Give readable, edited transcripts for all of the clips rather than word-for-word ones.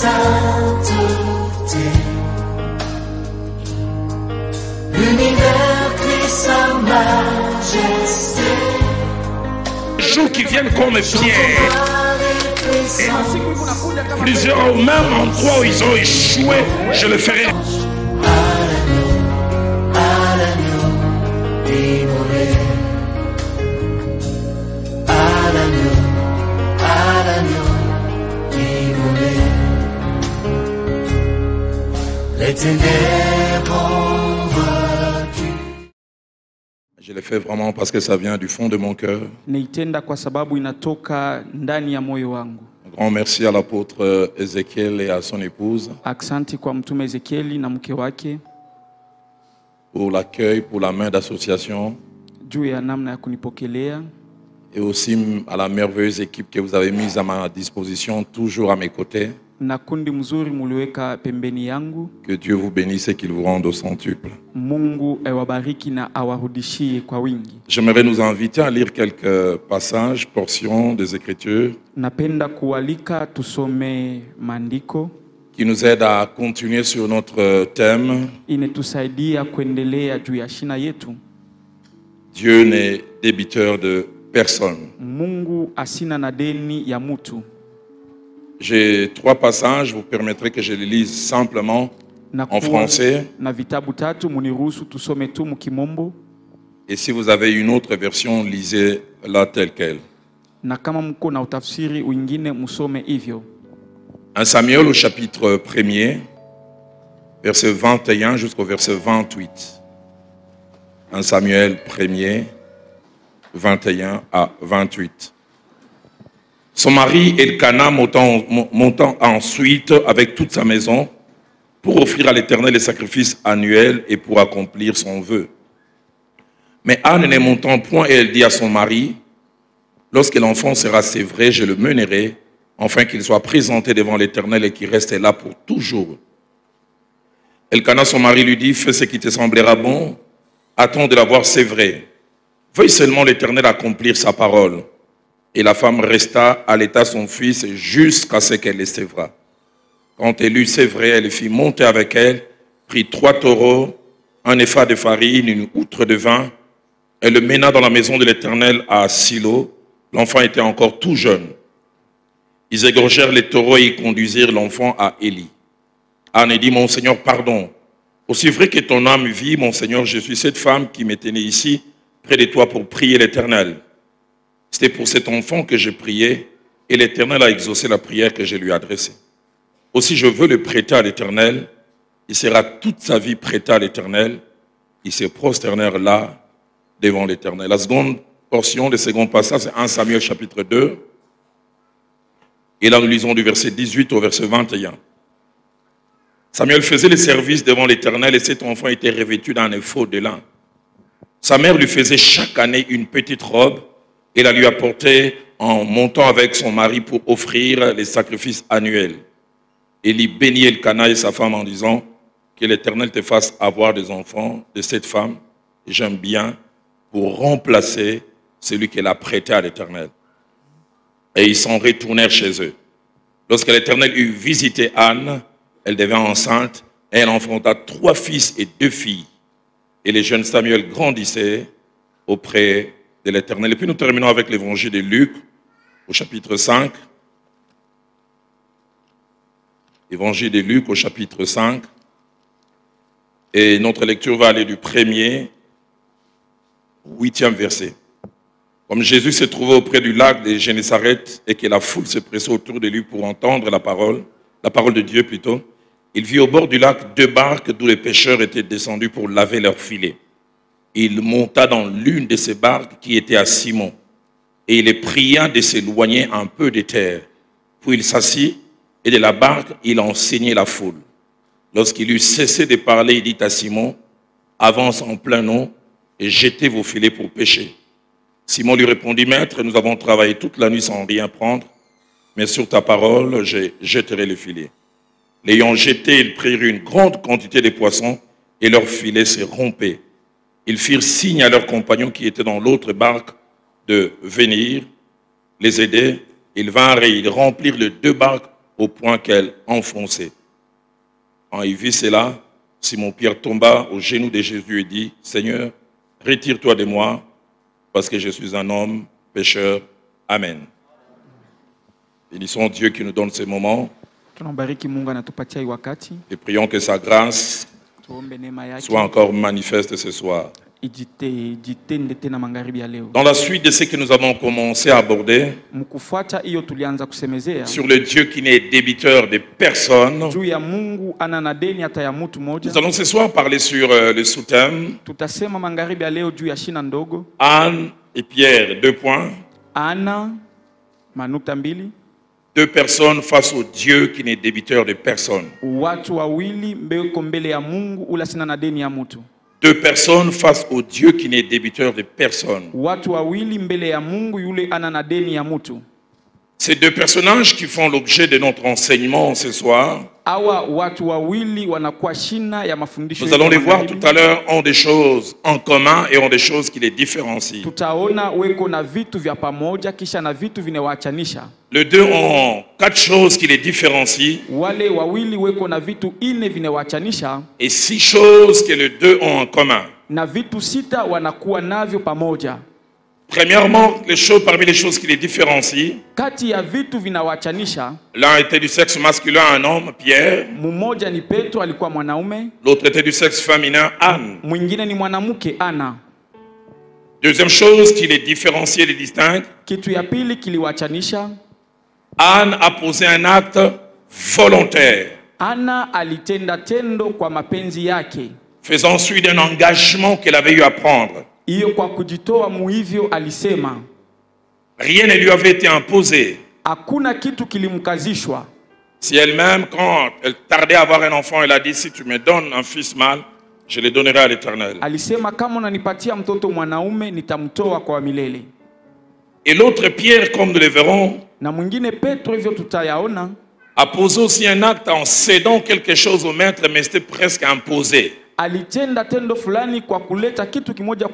sainteté. L'univers crie sa majesté. Jours qui viennent comme Pierre. Plusieurs, au même endroit où ils ont échoué, je le ferai. À l'agneau immolé. À l'agneau immolé. Les ténèbres ont vaincu. Je le fais vraiment parce que ça vient du fond de mon cœur. Naitenda kwa sababu inatoka ndani ya moyo wangu. Un grand merci à l'apôtre Ézéchiel et à son épouse Aksanti kwa mtume Ezekieli na mke wake pour l'accueil, pour la main d'association juu ya namna ya kunipokelea, et aussi à la merveilleuse équipe que vous avez mise à ma disposition, toujours à mes côtés. na kundi mzuri muliweka pembeni yangu. Que Dieu vous bénisse et qu'il vous rende au centuple. Mungu awabariki na awarudishie kwa wingi. J'aimerais nous inviter à lire quelques passages, portions des Écritures Napenda kualika tusome maandiko qui nous aident à continuer sur notre thème. inetusaidia kuendelea juu ya shina yetu. Dieu n'est débiteur de personne. Mungu asina na deni ya mutu. J'ai 3 passages, vous permettrez que je les lise simplement en français. Na vitabu tatu muniruhusu tusome tu mukimombo. Et si vous avez une autre version, lisez-la telle qu'elle. Na kama mko na utafsiri wengine musome hivyo. 1 Samuel au chapitre 1er, verset 21 jusqu'au verset 28. 1 Samuel 1er, 21 à 28. Son mari Elkana montant ensuite avec toute sa maison pour offrir à l'Éternel les sacrifices annuels et pour accomplir son vœu. Mais Anne ne montant point et elle dit à son mari, lorsque l'enfant sera sévré, je le mènerai, afin qu'il soit présenté devant l'Éternel et qu'il reste là pour toujours. Elkana, son mari, lui dit, fais ce qui te semblera bon, attends de l'avoir sévré. Veuille seulement l'Éternel accomplir sa parole. Et la femme resta à l'état son fils jusqu'à ce qu'elle le sévra. Quand elle eut sévré, elle le fit monter avec elle, prit 3 taureaux, un épha de farine, une outre de vin. Elle le mena dans la maison de l'Éternel à Silo. L'enfant était encore tout jeune. Ils égorgèrent les taureaux et ils conduisirent l'enfant à Élie. Anne dit, mon Seigneur, pardon. Aussi vrai que ton âme vit, mon Seigneur, je suis cette femme qui m'est tenue ici, près de toi pour prier l'Éternel. C'était pour cet enfant que je priais, et l'Éternel a exaucé la prière que je lui ai adressée. Aussi je veux le prêter à l'Éternel. Il sera toute sa vie prêté à l'Éternel. Ils se prosternèrent là, devant l'Éternel. La seconde portion, le second passage, c'est 1 Samuel chapitre 2. Et là, nous lisons du verset 18 au verset 21. Samuel faisait le service devant l'Éternel et cet enfant était revêtu d'un éphod de lin. Sa mère lui faisait chaque année une petite robe et la lui apportait en montant avec son mari pour offrir les sacrifices annuels. Élie bénit Elkana et sa femme en disant que l'Éternel te fasse avoir des enfants de cette femme, et j'aime bien, pour remplacer celui qu'elle a prêté à l'Éternel. Et ils s'en retournèrent chez eux. Lorsque l'Éternel eut visité Anne, elle devint enceinte et elle enfanta 3 fils et 2 filles. Et les jeunes Samuel grandissaient auprès de l'Éternel. Et puis nous terminons avec l'évangile de Luc au chapitre 5. Évangile de Luc au chapitre 5. Et notre lecture va aller du 1er au 8e verset. Comme Jésus se trouvait auprès du lac de Génézareth et que la foule se pressait autour de lui pour entendre la parole de Dieu plutôt, il vit au bord du lac 2 barques d'où les pêcheurs étaient descendus pour laver leurs filets. Il monta dans l'une de ces barques qui était à Simon et il les pria de s'éloigner un peu de terre. Puis il s'assit et de la barque il enseignait la foule. Lorsqu'il eut cessé de parler, il dit à Simon, avance en plein eau et jetez vos filets pour pêcher. Simon lui répondit, maître, nous avons travaillé toute la nuit sans rien prendre, mais sur ta parole, je jetterai le filet. L'ayant jeté, ils prirent une grande quantité de poissons et leur filet se rompait. Ils firent signe à leurs compagnons qui étaient dans l'autre barque de venir les aider. Ils vinrent et ils remplirent les 2 barques au point qu'elle enfonçait. Quand il vit cela, Simon-Pierre tomba aux genoux de Jésus et dit, « Seigneur, retire-toi de moi, parce que je suis un homme pécheur. Amen. » Bénissons Dieu qui nous donne ces moments Tunambariki Mungu anatupatia hii wakati. et prions que sa grâce Tuombe neema yake soit encore manifeste ce soir. ijitende tena magharibi ya leo. Dans la suite de ce que nous avons commencé à aborder, Mkufuata hiyo tulianza kusemezea sur le Dieu qui n'est débiteur de personne, juu ya Mungu ana na deni hata ya mtu mmoja. nous allons ce soir parler sur le sous-thème Tutasema magharibi ya leo juu ya shina ndogo. Anne et Pierre, 2 points. Ana manukta mbili. 2 personnes face au Dieu qui n'est débiteur de personne. Watu wawili mbeko mbele ya Mungu ula sina na deni ya mtu. 2 personnes face au Dieu qui n'est débiteur de personne. Watu wawili mbele ya Mungu yule ana na deni ya mtu. Ces 2 personnages qui font l'objet de notre enseignement ce soir, Awa watu wawili wanakuwa shina ya mafundisho. nous allons les voir tout à l'heure, ont des choses en commun et ont des choses qui les différencient. Tutaona weko na vitu vya pamoja kisha na vitu vinawaachanisha. Les 2 ont 4 choses qui les différencient Wale wawili weko na vitu ine vinawaachanisha et 6 choses que les 2 ont en commun. na vitu sita wanakuwa navyo pamoja. Premièrement, parmi les choses qui les différencient, Kati ya vitu vinawaachanisha, l'un était du sexe masculin, un homme, Pierre. mmoja ni Petro alikuwa mwanaume, L'autre était du sexe féminin, Anne. mwingine ni mwanamke Ana. Deuxième chose qui les différencie et les distingue, Kitu ya pili kiliwaachanisha, Anne a posé un acte volontaire, Ana alitenda tendo kwa mapenzi yake. faisant suite d'un engagement qu'elle avait eu à prendre. Hiyo kwa kujitoa muhivyo alisema. Rien ne lui avait été imposé. Hakuna kitu kilimkazishwa. Si elle-même, quand elle tardait à avoir un enfant, elle a dit, si tu me donnes un fils mâle, je le donnerai à l'Éternel. Alisema kama unanipatia mtoto mwanaume nitamtoa kwa milele. Et l'autre Pierre, comme nous le verrons, Na mwingine Petro hivyo tutayaona, a posé aussi un acte en cédant quelque chose au maître, mais c'était presque imposé. alitenda tendo fulani kwa kuleta kitu kimoja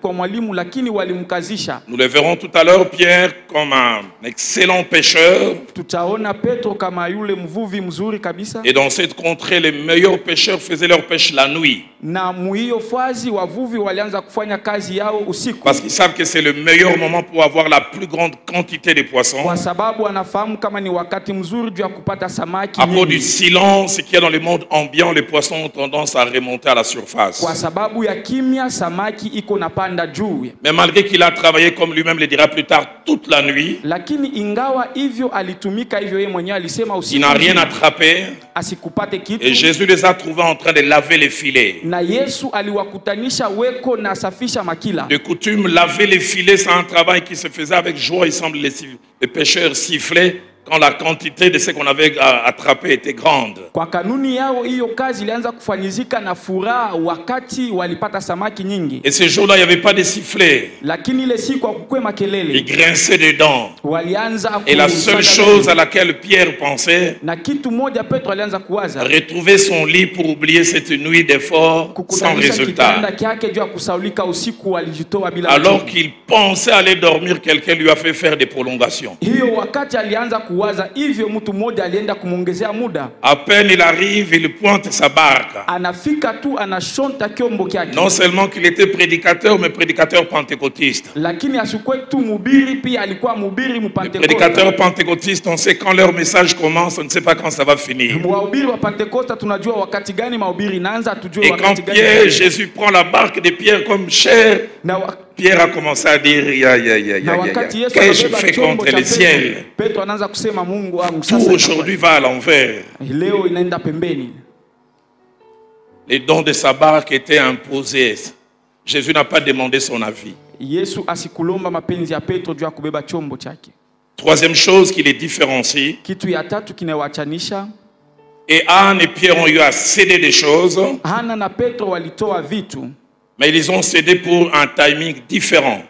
kwa mwalimu lakini walimkazisha. Nous le verrons tout à l'heure, Pierre comme un excellent pêcheur. Tutaona Petro kama yule mvuvi mzuri kabisa. Et dans cette contrée, les meilleurs pêcheurs faisaient leur pêche la nuit. Na muhiyo fazi wavuvi walianza kufanya kazi yao usiku. Parce qu'ils savent que c'est le meilleur moment pour avoir la plus grande quantité de poissons. Kwa sababu wanafahamu kama ni wakati mzuri juu ya kupata samaki À cause du nyingi. silence qu'il y a dans le monde ambiant, les poissons ont tendance à remonter à la surface. Kwa sababu ya kimya samaki iko napanda juu. Mais malgré qu'il a travaillé, comme lui-même le dira plus tard, toute la nuit, Lakini ingawa hivyo alitumika hivyo yeye mwenyewe alisema il usiku n'a rien attrapé. asikupate kitu. Et Jésus les a trouvés en train de laver les filets. Na Yesu aliwakutanisha weko na safisha makila. De coutume, laver les filets, c'est un travail qui se faisait avec joie. Il semble les pêcheurs sifflaient quand la quantité de ce qu'on avait attrapé était grande. Kwa kanuni yao hiyo kazi ilianza kufanyizika na furaha wakati walipata samaki nyingi. Et ce jour-là, il n'y avait pas de sifflet. Lakini ile siku hakukwe Ils makelele. grinçaient des dents. Walianza Et la seule chose à laquelle Pierre pensait, na kitu moja Petro alianza kuwaza retrouver son lit pour oublier cette nuit d'efforts sans kukutanisha kitanda résultat. kyake juu ya kusaulika usiku walijitoa bila Alors majibu. qu'il pensait aller dormir, quelqu'un lui a fait faire des prolongations. Hiyo wakati alianza kuwaza hivyo mtu mmoja alienda kumongezea muda. À peine il arrive, il pointe sa barque. Anafika tu anashonta kyombo kyake. Non seulement qu'il était prédicateur, mais prédicateur pentecôtiste. Lakini asikuwe tu mhubiri, pia alikuwa mhubiri Les mpentekoste. prédicateurs pentecôtistes, on sait quand leur message commence, on ne sait pas quand ça va finir. Wahubiri wa Pentekoste tunajua wakati gani mahubiri inaanza, tujue Et quand wakati gani. Pierre, Jésus prend la barque de Pierre comme chair, Na Pierre a commencé à dire, wakati Yesu qu'est-ce que je anabeba fais chombo contre cha le ciel? Petro anaanza kusema Mungu wangu Tout sasa aujourd'hui va à l'envers. leo inaenda pembeni. Les dons de sa barque étaient imposés. Jésus n'a pas demandé son avis. Yesu asikulomba mapenzi ya Petro juu ya kubeba chombo chake. Troisième chose qui les différencie, Kitu ya tatu kinawachanisha, et Anne et Pierre ont eu à céder des choses, Hana na Petro walitoa vitu, mais ils ont cédé pour un timing différent.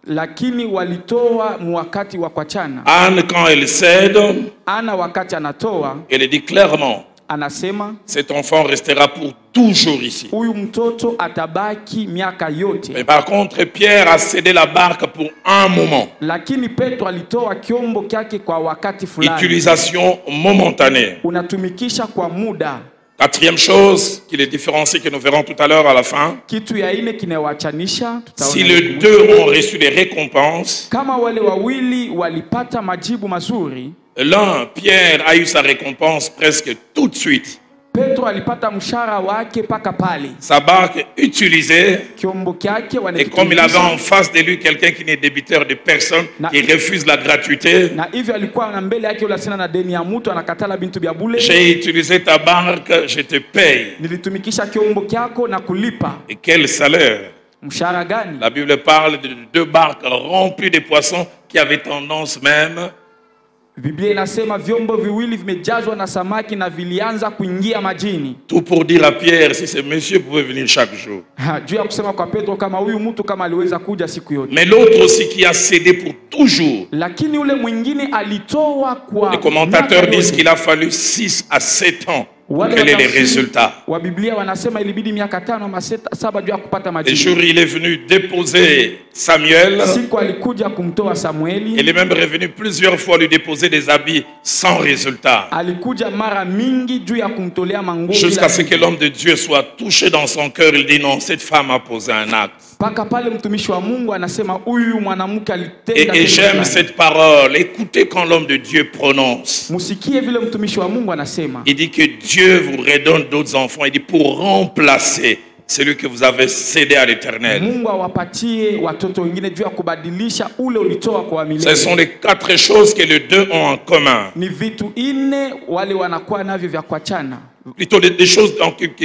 lakini walitoa wakati wa kuachana. Anne, quand elle cède, Ana wakati anatoa, elle dit clairement, anasema cet enfant restera pour toujours ici. huyu mtoto atabaki miaka Mais yote. par contre, Pierre a cédé la barque pour un moment. Lakini Petro alitoa kiombo kyake kwa wakati fulani, Utilisation momentanée. unatumikisha kwa muda. Quatrième chose qui les différencie, que nous verrons tout à l'heure à la fin. Kitu ya ine kinawachanisha, Si les deux ont reçu des récompenses, kama wale wawili walipata majibu mazuri, l'un, Pierre, a eu sa récompense presque tout de suite. Petro alipata mshahara wake paka pale, Sa barque utilisée, kiombo kyake et comme il avait wanakitumikisha. en face de lui quelqu'un qui n'est débiteur de personne, Na- qui refuse la gratuité, Na hivyo alikuwa na mbele yake yule asina na deni ya mtu, anakatala bintu bya bule. j'ai utilisé ta barque, je te paye. Nilitumikisha kiombo kyako na kulipa. Et quel salaire! Mshahara gani? La Bible parle de deux barques remplies de poissons qui avaient tendance même Biblia inasema vyombo viwili vimejazwa na samaki na vilianza kuingia majini. tout pour dire à Pierre, si ce monsieur pouvait venir chaque jour. Juu ya kusema kwa Petro kama huyu mtu kama aliweza kuja siku yote. Mais l'autre aussi qui a cédé pour toujours. Lakini ule mwingine alitoa kwa Les commentateurs miaka disent yote. qu'il a fallu 6 à 7 ans pour Wale quel est les watafsiri résultats. wa Biblia wanasema ilibidi miaka 5 ama 7 juu ya kupata Le majibu. jour où il est venu déposer Samuel, Siku alikuja kumtoa il Samueli, est même revenu plusieurs fois lui déposer des habits sans résultat. alikuja mara mingi juu ya kumtolea manguo Jusqu'à bila ce que l'homme de Dieu soit touché dans son cœur, il dit non, cette femme a posé un acte. mpaka pale mtumishi wa Mungu anasema huyu mwanamke alitenda. Et j'aime cette parole. Écoutez quand l'homme de Dieu prononce. Musikie vile mtumishi wa Mungu anasema. Il dit que Dieu vous redonne d'autres enfants. Il dit pour remplacer celui que vous avez cédé à l'Éternel. Mungu awapatie watoto wengine juu ya kubadilisha ule ulitoa kwa Ce milele. sont les 4 choses que les deux ont en commun. Ni vitu ine wale wanakuwa navyo vya kuachana. Plutôt des choses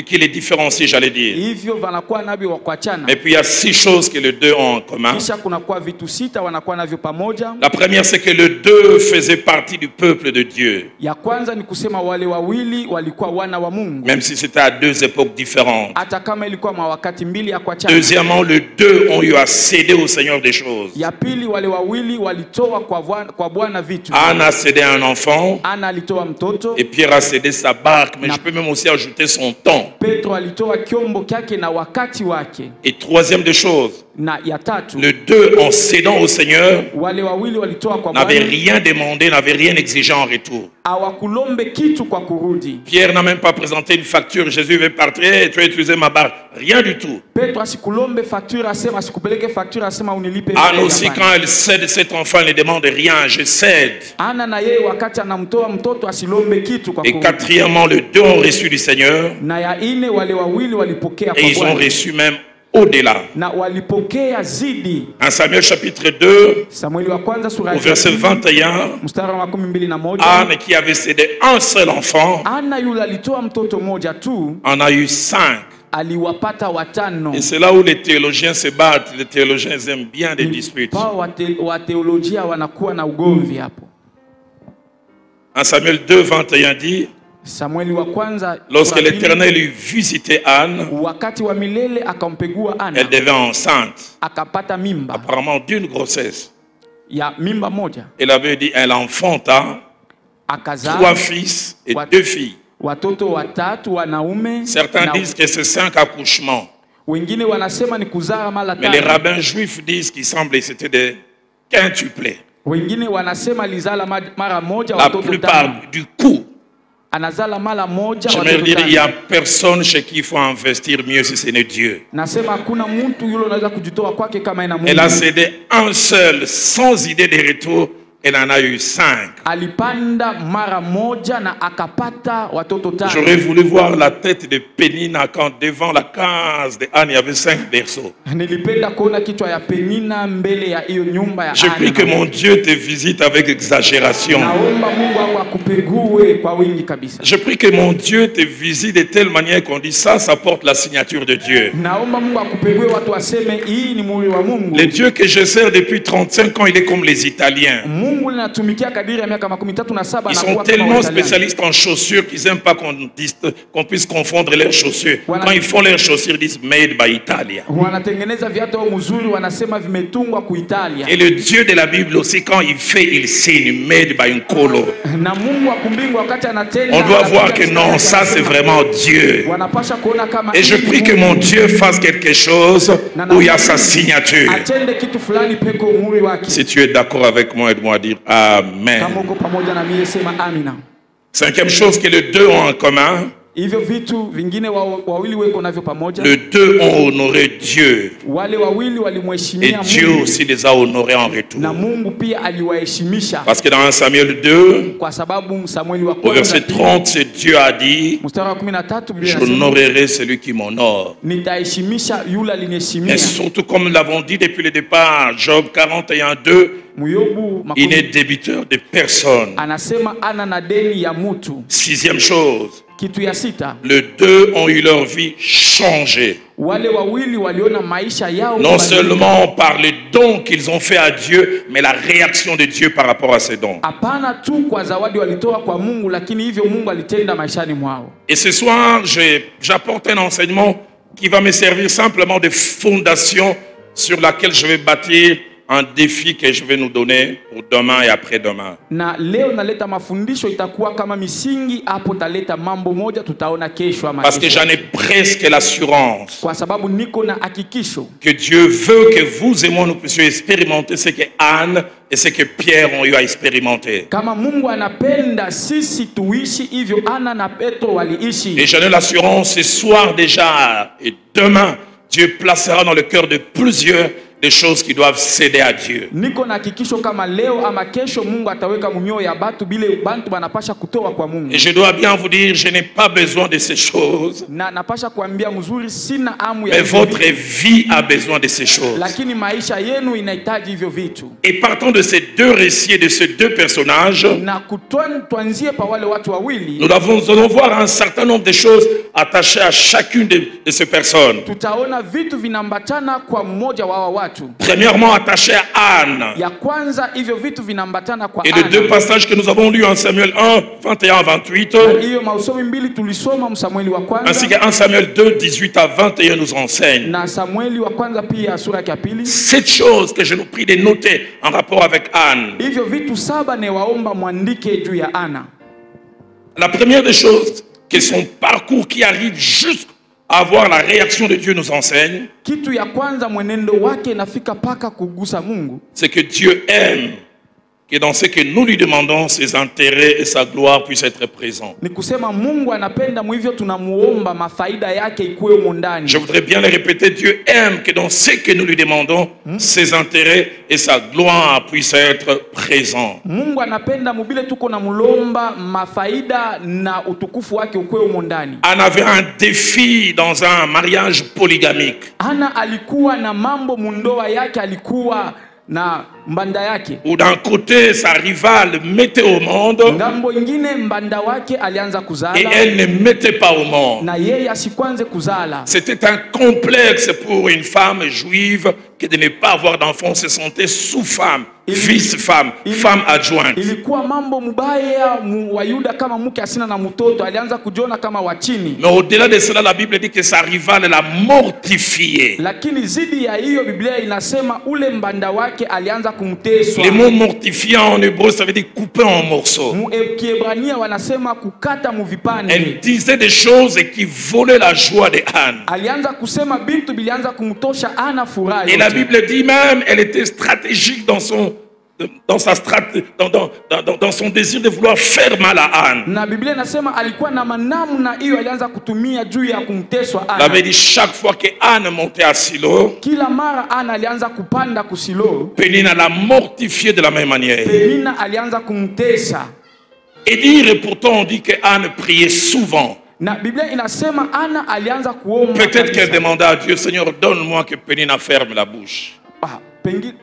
qui les différencient, j'allais dire. Hivyo wanakuwa navyo wa kuachana. Et puis il y a 6 choses que les deux ont en commun. Kisha kunakuwa vitu 6 wanakuwa navyo pamoja. La première, c'est que les deux faisaient partie du peuple de Dieu. Ya kwanza ni kusema wale wawili walikuwa wana wa Mungu. Même si c'était à 2 époques différentes. Hata kama ilikuwa mawakati mbili ya kuachana. Deuxièmement, les deux ont eu à céder au Seigneur des choses. Ya pili wale wawili walitoa kwa Bwana vitu. Anne a cédé un enfant Ana alitoa mtoto. et Pierre a cédé sa barque, mais je peux même aussi ajouter son temps. Petro alitoa kiombo kyake na wakati wake. Et troisième des choses, Na ya tatu les deux en cédant au Seigneur wale wawili walitoa kwa n'avaient Bwana, rien demandé, n'avaient rien exigé en retour. hawakulombe kitu kwa kurudi. Pierre n'a même pas présenté une facture. Jésus veut partir, hey, tu as utilisé ma barque. Rien du tout. Petro asikulombe facture, asema asikupeleke facture, asema unilipe. Anne aussi, quand elle cède cet enfant, elle ne demande rien. Je cède. Ana na yeye wakati anamtoa mtoto asilombe kitu kwa Et kurudi. quatrièmement, les deux ont reçu du Seigneur Na ya ine wale wawili walipokea et kwa ils ont Bwana. reçu même au-delà. Na walipokea zidi. En Samuel chapitre 2, Samueli wa kwanza sura au ya verset 21, mstari wa 21. Anne qui avait cédé un seul enfant Ana yule alitoa mtoto moja tu, en a eu 5. aliwapata watano. Et c'est là où les théologiens se battent. Les théologiens aiment bien des disputes. Pao wa teolojia wanakuwa na ugomvi hapo. En Samuel 2, 21 dit, Samueli wa kwanza lorsque sura ya pili, l'Éternel eut visité Anne, wakati wa milele akampegua Ana, elle devint enceinte, akapata mimba apparemment d'une grossesse. ya mimba moja, Elle avait dit, elle enfanta 3 akazaa fils et What? 2 filles. watoto watatu wanaume. Certains na disent que c'est 5 accouchements. wengine wanasema ni kuzaa mara Mais les 5. rabbins juifs disent qu'il semblait que c'était des quintuplés. Wengine wanasema alizala mara moja La watoto plupart tano. du coup, Anazala mara moja je me watoto dis, il n'y a tano. personne chez qui il faut investir mieux si ce n'est Dieu. Nasema hakuna mtu yule unaweza kujitoa kwake kama ina Mungu. Elle a cédé un seul, sans idée de retour. Elle en a eu 5. Alipanda mara moja na akapata watoto tano. J'aurais voulu voir la tête de Pénina quand devant la case de Anne, il y avait 5 berceaux. Nilipenda kuona kichwa ya Penina mbele ya hiyo nyumba ya Je prie que Ana. mon Dieu te visite avec exagération. Naomba Mungu wako akupegue kwa wingi kabisa. Je prie que mon Dieu te visite de telle manière qu'on dit ça porte la signature de Dieu. Naomba Mungu akupegue watu waseme hii ni muhuri wa Mungu. Le Dieu que je sers depuis 35 ans, il est comme les Italiens. Mungu Mungu linatumikia kadiri ya miaka 37 Ils na sont kuwa kama tellement Waitaliano. spécialistes en chaussures qu'ils n'aiment pas qu'on puisse confondre leurs chaussures. Voilà. Quand ils font leurs chaussures, ils disent Made by Italia. Wanatengeneza viatu au mzuri wanasema vimetungwa ku Italia. Et le Dieu de la Bible aussi, quand il fait, il signe Made by Nkolo. Na Mungu wa kumbingu wakati anatenda. On doit anapiga voir que mstari non, ça c'est anasema, vraiment Dieu. wanapasha kuona kama Et je hii prie ni que Mungu. mon Dieu fasse quelque chose où il y a sa signature. Atende kitu fulani peko muhuri wake. Si tu es d'accord avec moi, aide-moi à dire Amen. Kama uko pamoja na mimi sema amina. Cinquième chose que les deux ont en commun, Hivyo vitu vingine wawili weko navyo pamoja. les deux ont honoré Dieu. Wale wawili Et walimheshimia Dieu Mungu. aussi les a honorés en Na retour. Mungu pia aliwaheshimisha. Parce que dans 1 Samuel 2, Kwa sababu Samueli wa au verset kwanza 30, c'est Dieu a dit, mstari wa 13 Biblia inasema j'honorerai celui qui m'honore. nitaheshimisha yule aliniheshimia. Et surtout, comme nous l'avons dit depuis le départ, Job 41:2, Muyobu il n'est makumi débiteur de personne. anasema ana na deni ya mutu. Sixième chose, Kitu ya sita, les deux ont eu leur vie changée. wale wawili waliona maisha yao Non kubadilika. seulement par les dons qu'ils ont fait à Dieu, mais la réaction de Dieu par rapport à ces dons. Hapana tu kwa zawadi walitoa kwa Mungu, lakini hivyo Mungu alitenda maishani mwao. Et ce soir, j'apporte un enseignement qui va me servir simplement de fondation sur laquelle je vais bâtir un défi que je vais nous donner pour demain et après-demain. Na leo naleta mafundisho itakuwa kama misingi, hapo taleta mambo moja tutaona kesho ama Parce que kesho. j'en ai presque l'assurance Kwa sababu niko na hakikisho que Dieu veut que vous et moi nous puissions expérimenter ce que Anne et ce que Pierre ont eu à expérimenter. kama Mungu anapenda sisi tuishi hivyo Ana na Petro waliishi. Et j'en ai l'assurance ce soir déjà et demain, Dieu placera dans le cœur de plusieurs des choses qui doivent céder à Dieu. Niko na hakikisho kama leo ama kesho Mungu ataweka mumioyo ya batu bile bantu banapasha kutoa kwa Mungu. Et je dois bien vous dire, je n'ai pas besoin de ces choses, Na napasha kuambia mzuri sina amu ya mais hivyo votre vitu, vie a besoin de ces choses. lakini maisha yenu inahitaji hivyo vitu. Et partant de ces deux récits et de ces deux personnages, Na tuanzie pa wale watu wawili, nous allons voir un certain nombre de choses attachées à chacune de ces personnes. tutaona vitu vinambatana kwa mmoja wa watu. Premièrement, attaché à Anne. Ya kwanza hivyo vitu vinambatana kwa Et les deux Ana. passages que nous avons lus en Samuel 1, 21 à 28, Hiyo mausomi mbili tulisoma Samueli wa ainsi kwanza que 1 Samuel 2, 18 à 21 nous enseignent na Samueli wa kwanza pia sura ya pili. cette chose que je nous prie de noter en rapport avec Anne. Hivyo vitu saba ne waomba mwandike juu ya Ana. La première des choses que son parcours qui arrive juste à voir la réaction de Dieu nous enseigne, Kitu ya kwanza mwenendo wake inafika paka kugusa Mungu, c'est que Dieu aime que dans ce que nous lui demandons, ses intérêts et sa gloire puissent être présents. ni kusema Mungu anapenda mwivyo tunamuomba mafaida yake ikuwe humo ndani. Je voudrais bien le répéter, Dieu aime que dans ce que nous lui demandons, ses intérêts et sa gloire puissent être présents. Mungu anapenda mubile tuko na mulomba mafaida na utukufu wake ukuwe humo ndani. Anne avait un défi dans un mariage polygamique, Ana alikuwa na mambo mundoa yake, alikuwa na mbanda yake. où d'un côté sa rivale mettait au monde Ngambo ingine mbanda wake alianza et kuzala elle ne mettait pas au monde. na yeye asikwanze kuzala. C'était un complexe pour une femme juive que de ne pas avoir d'enfant, se sentait sous-femme, vice-femme, femme adjointe. Ilikuwa mambo mubaya wa Yuda, kama mke asina na mtoto alianza kujiona kama wa chini. Mais au-delà de cela, la Bible dit que sa rivale l'a mortifiée. Lakini zidi ya hiyo Biblia inasema ule mbanda wake alianza kumteswa. Les mots mortifiants en hébreu, ça veut dire couper en morceaux. Kiebrania wanasema kukata muvipande. Elle disait des choses qui volaient la joie de Anne. Alianza kusema bintu bilianza kumtosha Ana furaha. Et la Bible dit même, elle était stratégique dans son désir de vouloir faire mal à Anne. Na Biblia inasema alikuwa na namna hiyo alianza kutumia juu ya kumteswa Elle avait Ana. dit chaque fois que Anne montait à Silo, Kila mara Ana alianza kupanda kusilo, Pénina l'a mortifiée de la même manière. Penina alianza kumtesa. Et dire, et pourtant on dit que Anne priait souvent. Na Biblia inasema Ana alianza kuomba. Peut-être qu'elle kabisa. demandait à Dieu, Seigneur, donne-moi que Pénina ferme la bouche. Pengine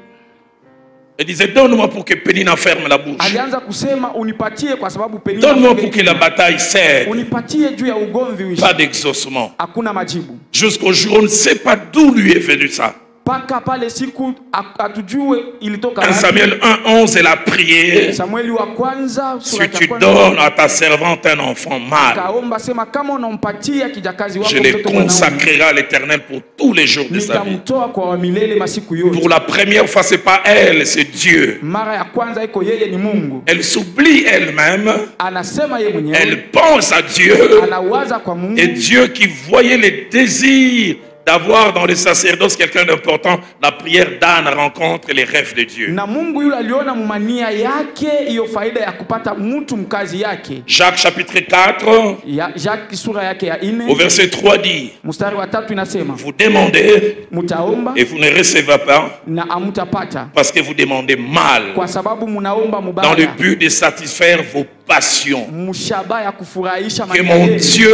Elle disait, donne-moi pour que Pénina ferme la bouche. alianza kusema unipatie kwa sababu Penina. Donne-moi pour que la bataille cesse. Unipatie juu ya ugomvi uishi. Pas d'exaucement. Hakuna majibu. Jusqu'au jour, on ne sait pas d'où lui est venu ça. mpaka pale siku atujue ilitoka 1 Samuel 1:11 est la prière. Samueli wa kwanza Si sura ya tu kwanza donnes à ta servante un enfant mâle, kaomba sema kama unampatia kijakazi wako je le mtoto mwanaume, consacrerai à l'Éternel pour tous les jours de sa vie. nitamtoa kwa wamilele masiku yote. Pour la première fois, c'est pas elle, c'est Dieu. Mara ya kwanza iko yeye ni Mungu. Elle s'oublie elle-même, Anasema yeye mwenyewe, elle pense à Dieu, anawaza kwa Mungu. et Dieu qui voyait les désirs d'avoir dans le sacerdoce quelqu'un d'important, la prière d'Anne rencontre les rêves de Dieu. Na Mungu yule aliona mumania yake hiyo faida ya kupata mtu mkazi yake. Jacques chapitre 4, Ya Jacques sura yake ya au 4 verset 3 dit, mstari wa 3 inasema, vous demandez mutaomba et vous ne recevez pas na amutapata parce que vous demandez mal, kwa sababu munaomba dans le mubaya, but de satisfaire vos passions. mshaba ya kufurahisha Que mania mon yenu. Dieu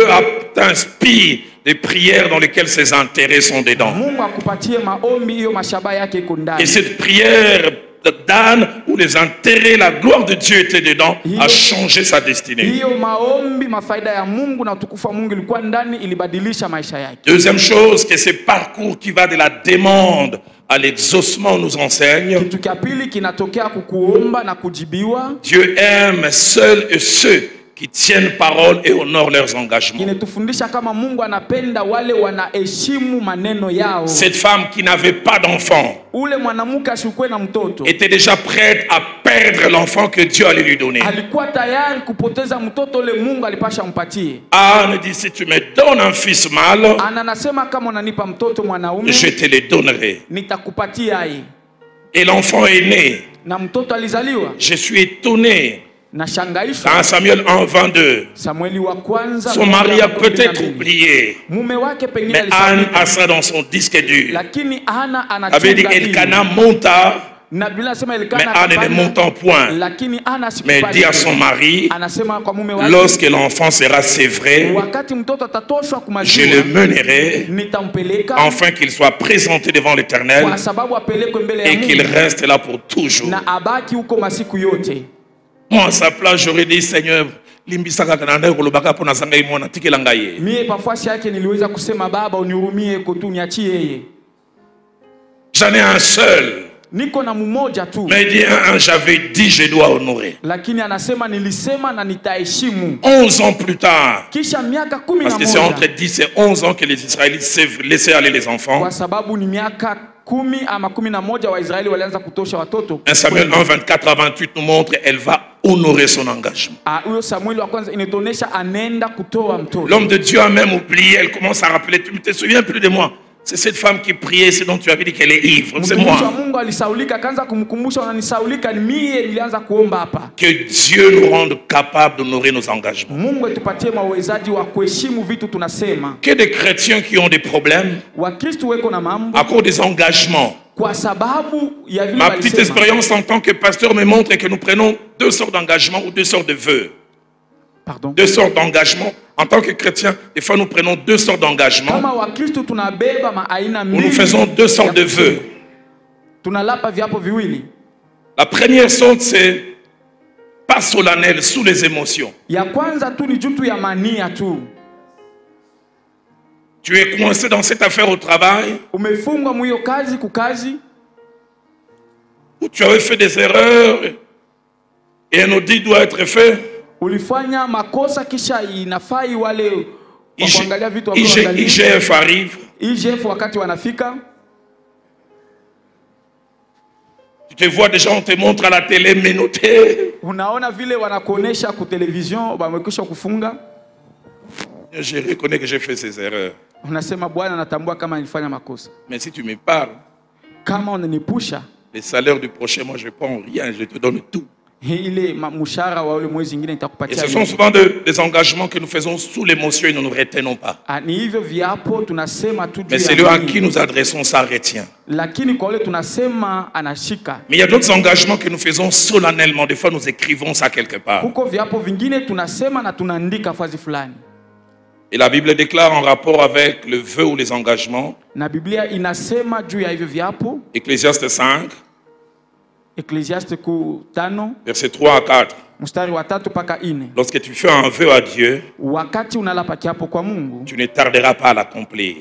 t'inspire des prières dans lesquelles ses intérêts sont dedans. Mungu akupatie maombi hiyo mashaba yake iko Et ndani. cette prière d'Anne, où les intérêts, la gloire de Dieu était dedans, a changé sa destinée. Hiyo maombi mafaida ya Mungu na utukufu wa Mungu ilikuwa ndani, ilibadilisha maisha yake. Deuxième chose, que ce parcours qui va de la demande à l'exaucement nous enseigne. Kitu cha pili kinatokea kukuomba na kujibiwa. Dieu aime seuls et ceux qui tiennent parole et honorent leurs engagements. Kinatufundisha kama Mungu anapenda wale wanaheshimu maneno yao. Cette femme qui n'avait pas d'enfant Ule mwanamke asikuwe na mtoto était déjà prête à perdre l'enfant que Dieu allait lui donner. alikuwa tayari kupoteza mtoto ule Mungu alipasha mpatie. Anne dit, si tu me donnes un fils mâle, Anasema kama unanipa mtoto mwanaume je te le donnerai. nitakupatia yeye. Et l'enfant est né. Na mtoto alizaliwa. Je suis étonné. Na shangaishwa. Dans Samuel 1:22, Samueli wa kwanza. son mari a peut-être oublié, Mume wake pengine mais Anne alisahau. a ça dans son disque dur. Lakini Ana Avait dit, anachunga hili. Elkana monta, Na Biblia inasema mais Elkana Anne ne akapanda, monte en point. lakini Ana Mais dit à son mari, anasema kwa mume wake, lorsque l'enfant sera sévré, wakati mtoto atatoshwa je kumaziwa le mènerai, nitampeleka afin qu'il soit présenté devant l'Éternel kwa sababu apelekwe mbele ya et qu'il Mungu reste là pour toujours. na abaki huko masiku yote. Moi, à sa place, j'aurais dit, Seigneur, limbisaka kananda kolobaka pona sanga imona tikela ngaye. Mie pafasi yake niliweza kusema Baba unihurumie kotu niachie yeye. J'en ai un seul. Niko na mmoja tu. Mais il dit, j'avais dit, je dois honorer. Lakini anasema nilisema na nitaheshimu. 11 ans plus tard, Kisha miaka parce que c'est entre 11 10 et 11 ans que les Israélites laissaient aller les enfants. kwa sababu ni miaka 10 ama 11 Waisraeli walianza kutosha watoto. 1 Samuel 1:24 à 28 nous montre qu'elle va honorer son engagement. Huyo Samueli wa kwanza inatuonesha anaenda kutoa mtoto. L'homme de Dieu a même oublié, elle commence à rappeler, tu ne te souviens plus de moi. C'est cette femme qui priait, c'est dont tu avais dit qu'elle est ivre. C'est Mtumishi wa moi. Mungu alisaulika, akaanza kumkumbusha, unanisaulika, ni mie nilianza kuomba hapa. Que Dieu nous rende capable d'honorer nos engagements. Mungu atupatie mawezaji wa kuheshimu vitu tunasema. Que des chrétiens qui ont des problèmes Wakristo weko na mambo à cause des engagements. kwa sababu ya vile Ma petite walisema. expérience en tant que pasteur me montre que nous prenons deux sortes d'engagements ou deux sortes de vœux. Pardon. Deux sortes d'engagements. En tant que chrétiens, des fois nous prenons deux sortes d'engagements Kama Wakristo tunabeba maaina où mbili. nous faisons deux sortes de vœux. Tunalapa viapo viwili. La première sorte, c'est pas solennel, sous les émotions. Ya kwanza tu ni jutu ya mania tu. Tu es coincé dans cette affaire au travail, Umefungwa mwiyo kazi kukazi, où tu avais fait des erreurs et un audit doit être fait. ulifanya makosa kisha inafai wale wa kuangalia vitu ambavyo IGF arrive. IGF wakati wanafika. Tu te vois déjà, on te montre à la télé menotté. Unaona vile wanakuonesha ku television wamekwisha kufunga. Je reconnais que j'ai fait ces erreurs. Unasema Bwana natambua kama nilifanya makosa. Mais si tu me parles, Kama unanipusha les salaires du prochain mois, je ne prends rien, je te donne tout. ile mshahara wa ule mwezi mwingine Et nitakupatia. ce sont souvent des engagements que nous faisons sous l'émotion et nous ne retenons pas. Ni hivyo viapo tunasema tu juu Mais ya celui à nini. qui nous adressons ça retient. Lakini kwa ule tunasema anashika. Mais il y a d'autres engagements que nous faisons solennellement. Des fois, nous écrivons ça quelque part. Huko viapo vingine tunasema na tunaandika fazi fulani. Et la Bible déclare en rapport avec le vœu ou les engagements, Na Biblia inasema juu ya hivyo viapo. Ecclésiaste 5, Ecclésiaste 5 versets 3 à 4. Mstari wa 3 mpaka 4. Lorsque tu fais un vœu à Dieu, Wakati unalapa kiapo kwa Mungu, tu ne tarderas pas à l'accomplir.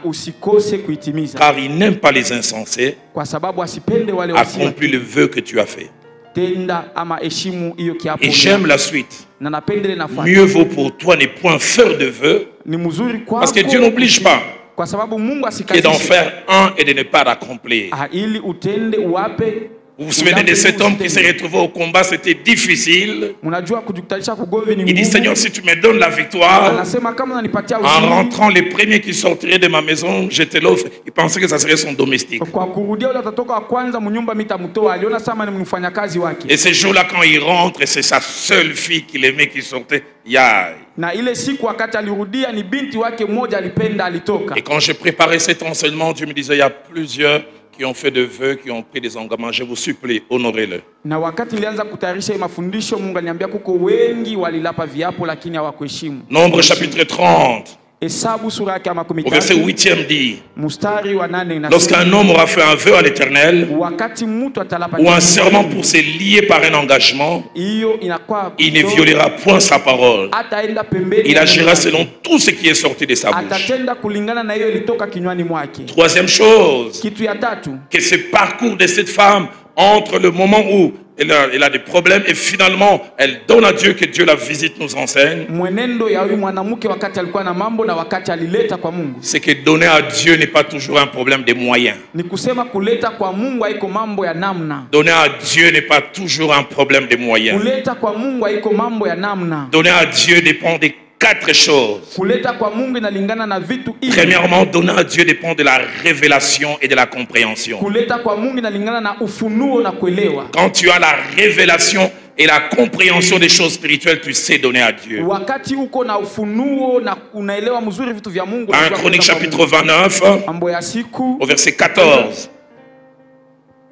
usikose kuitimiza. Car il n'aime pas les insensés. Kwa sababu asipende wale wasio Accomplis le vœu que tu as fait. tenda ama heshimu hiyo kiapo. Et j'aime la suite. Na napendele nafasi. Mieux vaut pour toi ne point faire de vœu. Ni mzuri kwako. Parce que Dieu n'oblige pas. Kwa sababu Mungu Et d'en asikazishe. faire un et de ne pas l'accomplir. Ili utende uwape. Vous vous souvenez de cet homme qui s'est retrouvé au combat, c'était difficile. Unajua kujikutanisha kugomvi ni Il dit, ngumu. Seigneur, si tu me donnes la victoire, Anasema kama unanipatia en ushindi. rentrant, les premiers qui sortiraient de ma maison, je te l'offre. Il pensait que ça serait son domestique. Kwa kurudia ule atatoka wa kwanza mnyumba mitamtoa. Aliona sama ni mfanyakazi wake. Et ce jour-là, quand il rentre, c'est sa seule fille qu'il aimait qui sortait. Yaï. Na ile siku wakati alirudia ni binti wake mmoja alipenda alitoka. Et quand je préparais cet enseignement, Dieu me disait, il y a plusieurs qui ont fait de vœux, qui ont pris des engagements. Je vous supplie, honorez-le. Na wakati nilianza kutayarisha mafundisho, Mungu aliniambia kuko wengi walilapa viapo lakini hawakuheshimu. Nombre chapitre 30. Hesabu sura yake ya Au verset 8e dit, mstari wa 8 inasema, lorsqu'un homme aura fait un vœu à l'Éternel, wakati mtu atalapa ou un serment pour se lier par un engagement, hiyo inakuwa il ne violera point sa parole. ataenda pembeni. Il agira selon tout ce qui est sorti de sa bouche. Atatenda kulingana na hiyo ilitoka kinywani mwake. Troisième chose, Kitu ya tatu, que ce parcours de cette femme entre le moment où elle a des problèmes et finalement elle donne à Dieu, que Dieu la visite, nous enseigne, mwenendo ya huyu mwanamke wakati alikuwa na mambo na wakati alileta kwa Mungu. c'est que donner à Dieu n'est pas toujours un problème de moyens. Ni kusema kuleta kwa Mungu haiko mambo ya namna. Donner à Dieu n'est pas toujours un problème de moyens. Kuleta kwa Mungu haiko mambo ya namna. Donner à Dieu dépend de 4 choses. Kuleta kwa Mungu inalingana na vitu hivi. Premièrement, donner à Dieu dépend de la révélation et de la compréhension. Kuleta kwa Mungu inalingana na ufunuo na kuelewa. Quand tu as la révélation et la compréhension des choses spirituelles, tu sais donner à Dieu. Wakati uko na ufunuo na unaelewa mzuri vitu vya Mungu. 1 Chronique chapitre 29, Mambo ya siku, au verset 14,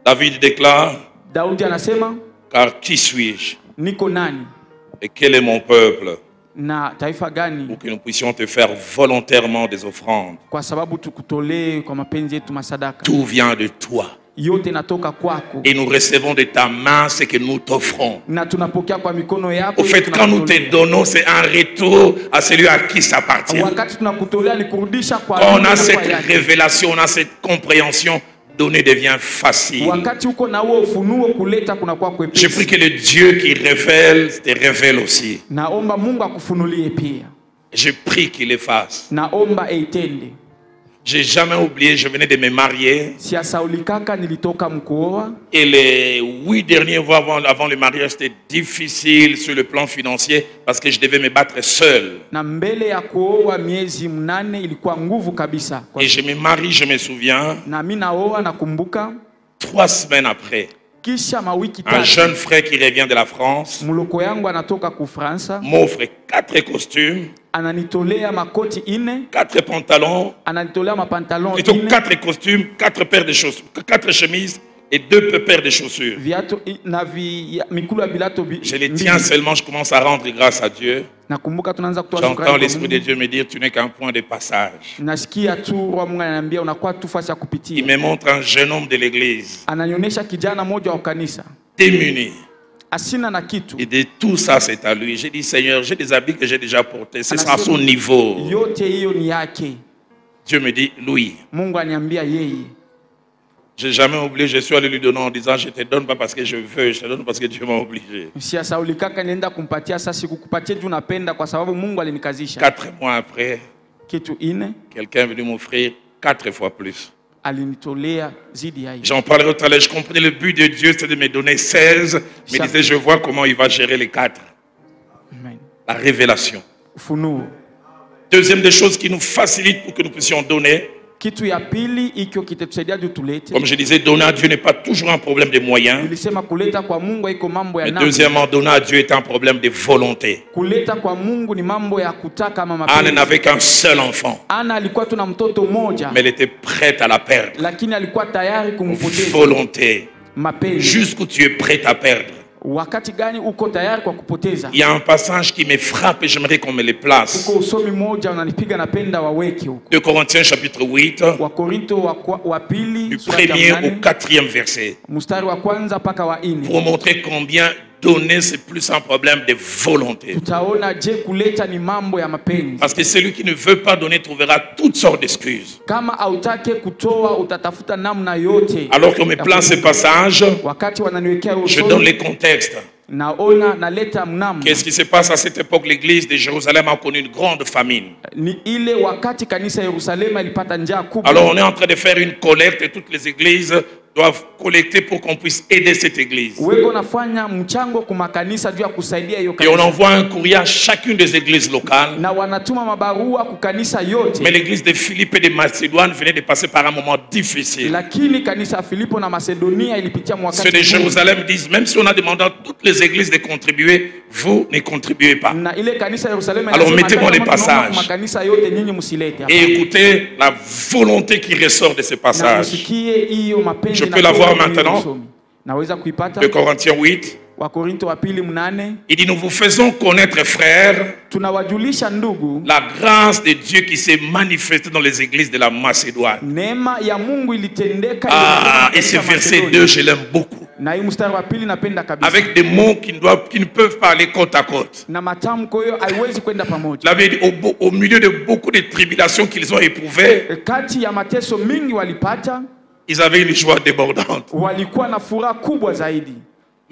David déclare, Daudi anasema, car qui suis-je niko nani et quel est mon peuple na taifa gani, pour que nous puissions te faire volontairement des offrandes? kwa sababu tukutolee kwa mapenzi yetu masadaka. Tout vient de toi. Yote natoka kwako. Et nous recevons de ta main ce que nous t'offrons. Na tunapokea kwa mikono yako. Au fait, quand nous te donnons, c'est un retour à celui à qui ça appartient. Wakati tunakutolea ni kurudisha kwa Quand on a cette révélation, on a cette compréhension, donner devient facile. Wakati uko na huo ufunuo kuleta kuna kwa kwepesi. Je prie que le Dieu qui révèle te révèle aussi. Naomba Mungu akufunulie pia. Je prie qu'il le fasse. Naomba eitende. J'ai jamais oublié, je venais de me marier. Siasaulikaka nilitoka mkuoa. Et les 8 derniers mois avant le mariage, c'était difficile sur le plan financier parce que je devais me battre seul. Na mbele ya kuoa miezi 8 ilikuwa nguvu kabisa. Et je me marie, je me souviens, Na mimi naoa nakumbuka 3 semaines après, kisha mawiki un tatu. jeune frère qui revient de la France Muloko yangu anatoka ku France. m'offre 4 costumes, Ananitolea makoti 4, 4 pantalons, ananitolea mapantalon plutôt 4, 4 costumes, 4 paires de chaussures, 4 chemises et 2 paires de chaussures. viatu na mikulu ya bilato. Je les tiens seulement, je commence à rendre grâce à Dieu. Nakumbuka tunaanza kutoa J'entends shukrani kwa l'Esprit de Mungu. Dieu me dire, tu n'es qu'un point de passage. Nasikia tu Roho Mungu ananiambia unakuwa tu fasi ya Il kupitia. me montre un jeune homme de l'église, Ananionyesha kijana mmoja wa kanisa démuni. asina na kitu. Et de tout ça, c'est à lui. J'ai dit, Seigneur, j'ai des habits que j'ai déjà portés. C'est à son niveau. Yote hiyo ni yake. Dieu me dit, Louis. Mungu aniambia yeye. J'ai jamais oublié, je suis allé lui donner en disant, je te donne pas parce que je veux, je te donne parce que Dieu m'a obligé. Siasaulikaka nienda kumpatia sasa, sikukupatia juu napenda kwa sababu Mungu alinikazisha. 4 mois après, Kitu 4 quelqu'un est venu m'offrir 4 fois plus. alinitolea zidi ya hiyo. J'en parlerai tout à l'heure. Je comprenais le but de Dieu, c'était de me donner 16. Mais il disait, je vois comment il va gérer les 4. Amen. La révélation. Ufunuo. Deuxième des choses qui nous facilite pour que nous puissions donner. Kitu ya pili ikyo kitatusaidia juu tulete. Comme je disais, donner à Dieu n'est pas toujours un problème de moyens. Nilisema kuleta kwa Mungu iko mambo ya Mais namna. deuxièmement, donner à Dieu est un problème de volonté. Kuleta kwa Mungu ni mambo ya kutaka ama Anne mapenzi. n'avait qu'un seul enfant, Ana alikuwa tu na mtoto mmoja, mais elle était prête à la perdre. lakini alikuwa tayari kumpoteza. Volonté. Mapenzi. Jusqu'où tu es prêt à perdre. Wakati gani uko tayari kwa kupoteza? Il y a un passage qui me frappe et j'aimerais qu'on me le place. Uko usomi moja unanipiga napenda waweke huko. 2 Corinthiens chapitre 8, Wakorinto wa pili du sura ya 1er au 8, 4e verset. mstari wa kwanza mpaka wa 4. Pour montrer combien donner, c'est plus un problème de volonté. tutaona je kuleta ni mambo ya mapenzi. Parce que celui qui ne veut pas donner trouvera toutes sortes d'excuses. Kama hautake kutoa utatafuta namna yote. Alors qu'on me place ce passage, Wakati wananiwekea je donne les contextes. naona naleta mnamo. Qu'est-ce qui se passe à cette époque? L'église de Jérusalem a connu une grande famine. Ni ile wakati kanisa Yerusalema ilipata njaa kubwa. Alors on est en train de faire une collecte et toutes les églises doivent collecter pour qu'on puisse aider cette église. Weko nafanya mchango kwa makanisa juu ya kusaidia hiyo Et on kanisa. envoie un courrier à chacune des églises locales. Na wanatuma mabarua kwa kanisa yote. Mais l'église de Philippe et de Macédoine venait de passer par un moment difficile. Lakini kanisa ya Filipo na Macedonia ilipitia mwaka. Ceux de Jérusalem disent, même si on a demandé à toutes les églises de contribuer, vous ne contribuez pas. Na ile kanisa ya Yerusalema. Alors mettez-moi les passages. Makanisa yote nyinyi msilete hapa. Et écoutez la volonté qui ressort de ces Na passages. msikie hiyo mapenzi. Je peux la voir maintenant. Naweza kuipata. 2 Corinthiens 8. Wakorinto wa pili 8. Il dit, nous vous faisons connaître, frères, Tunawajulisha ndugu la grâce de Dieu qui s'est manifestée dans les églises de la Macédoine. neema ya Mungu ilitendeka. Et ce verset 2, je l'aime beaucoup. Na hii mstari wa pili napenda kabisa. Avec des mots qui ne peuvent pas aller côte à côte. Na matamko hiyo haiwezi kwenda pamoja. Il avait dit, au milieu de beaucoup de tribulations qu'ils ont éprouvées, Kati ya mateso mingi walipata, ils avaient une joie débordante. walikuwa na furaha kubwa zaidi.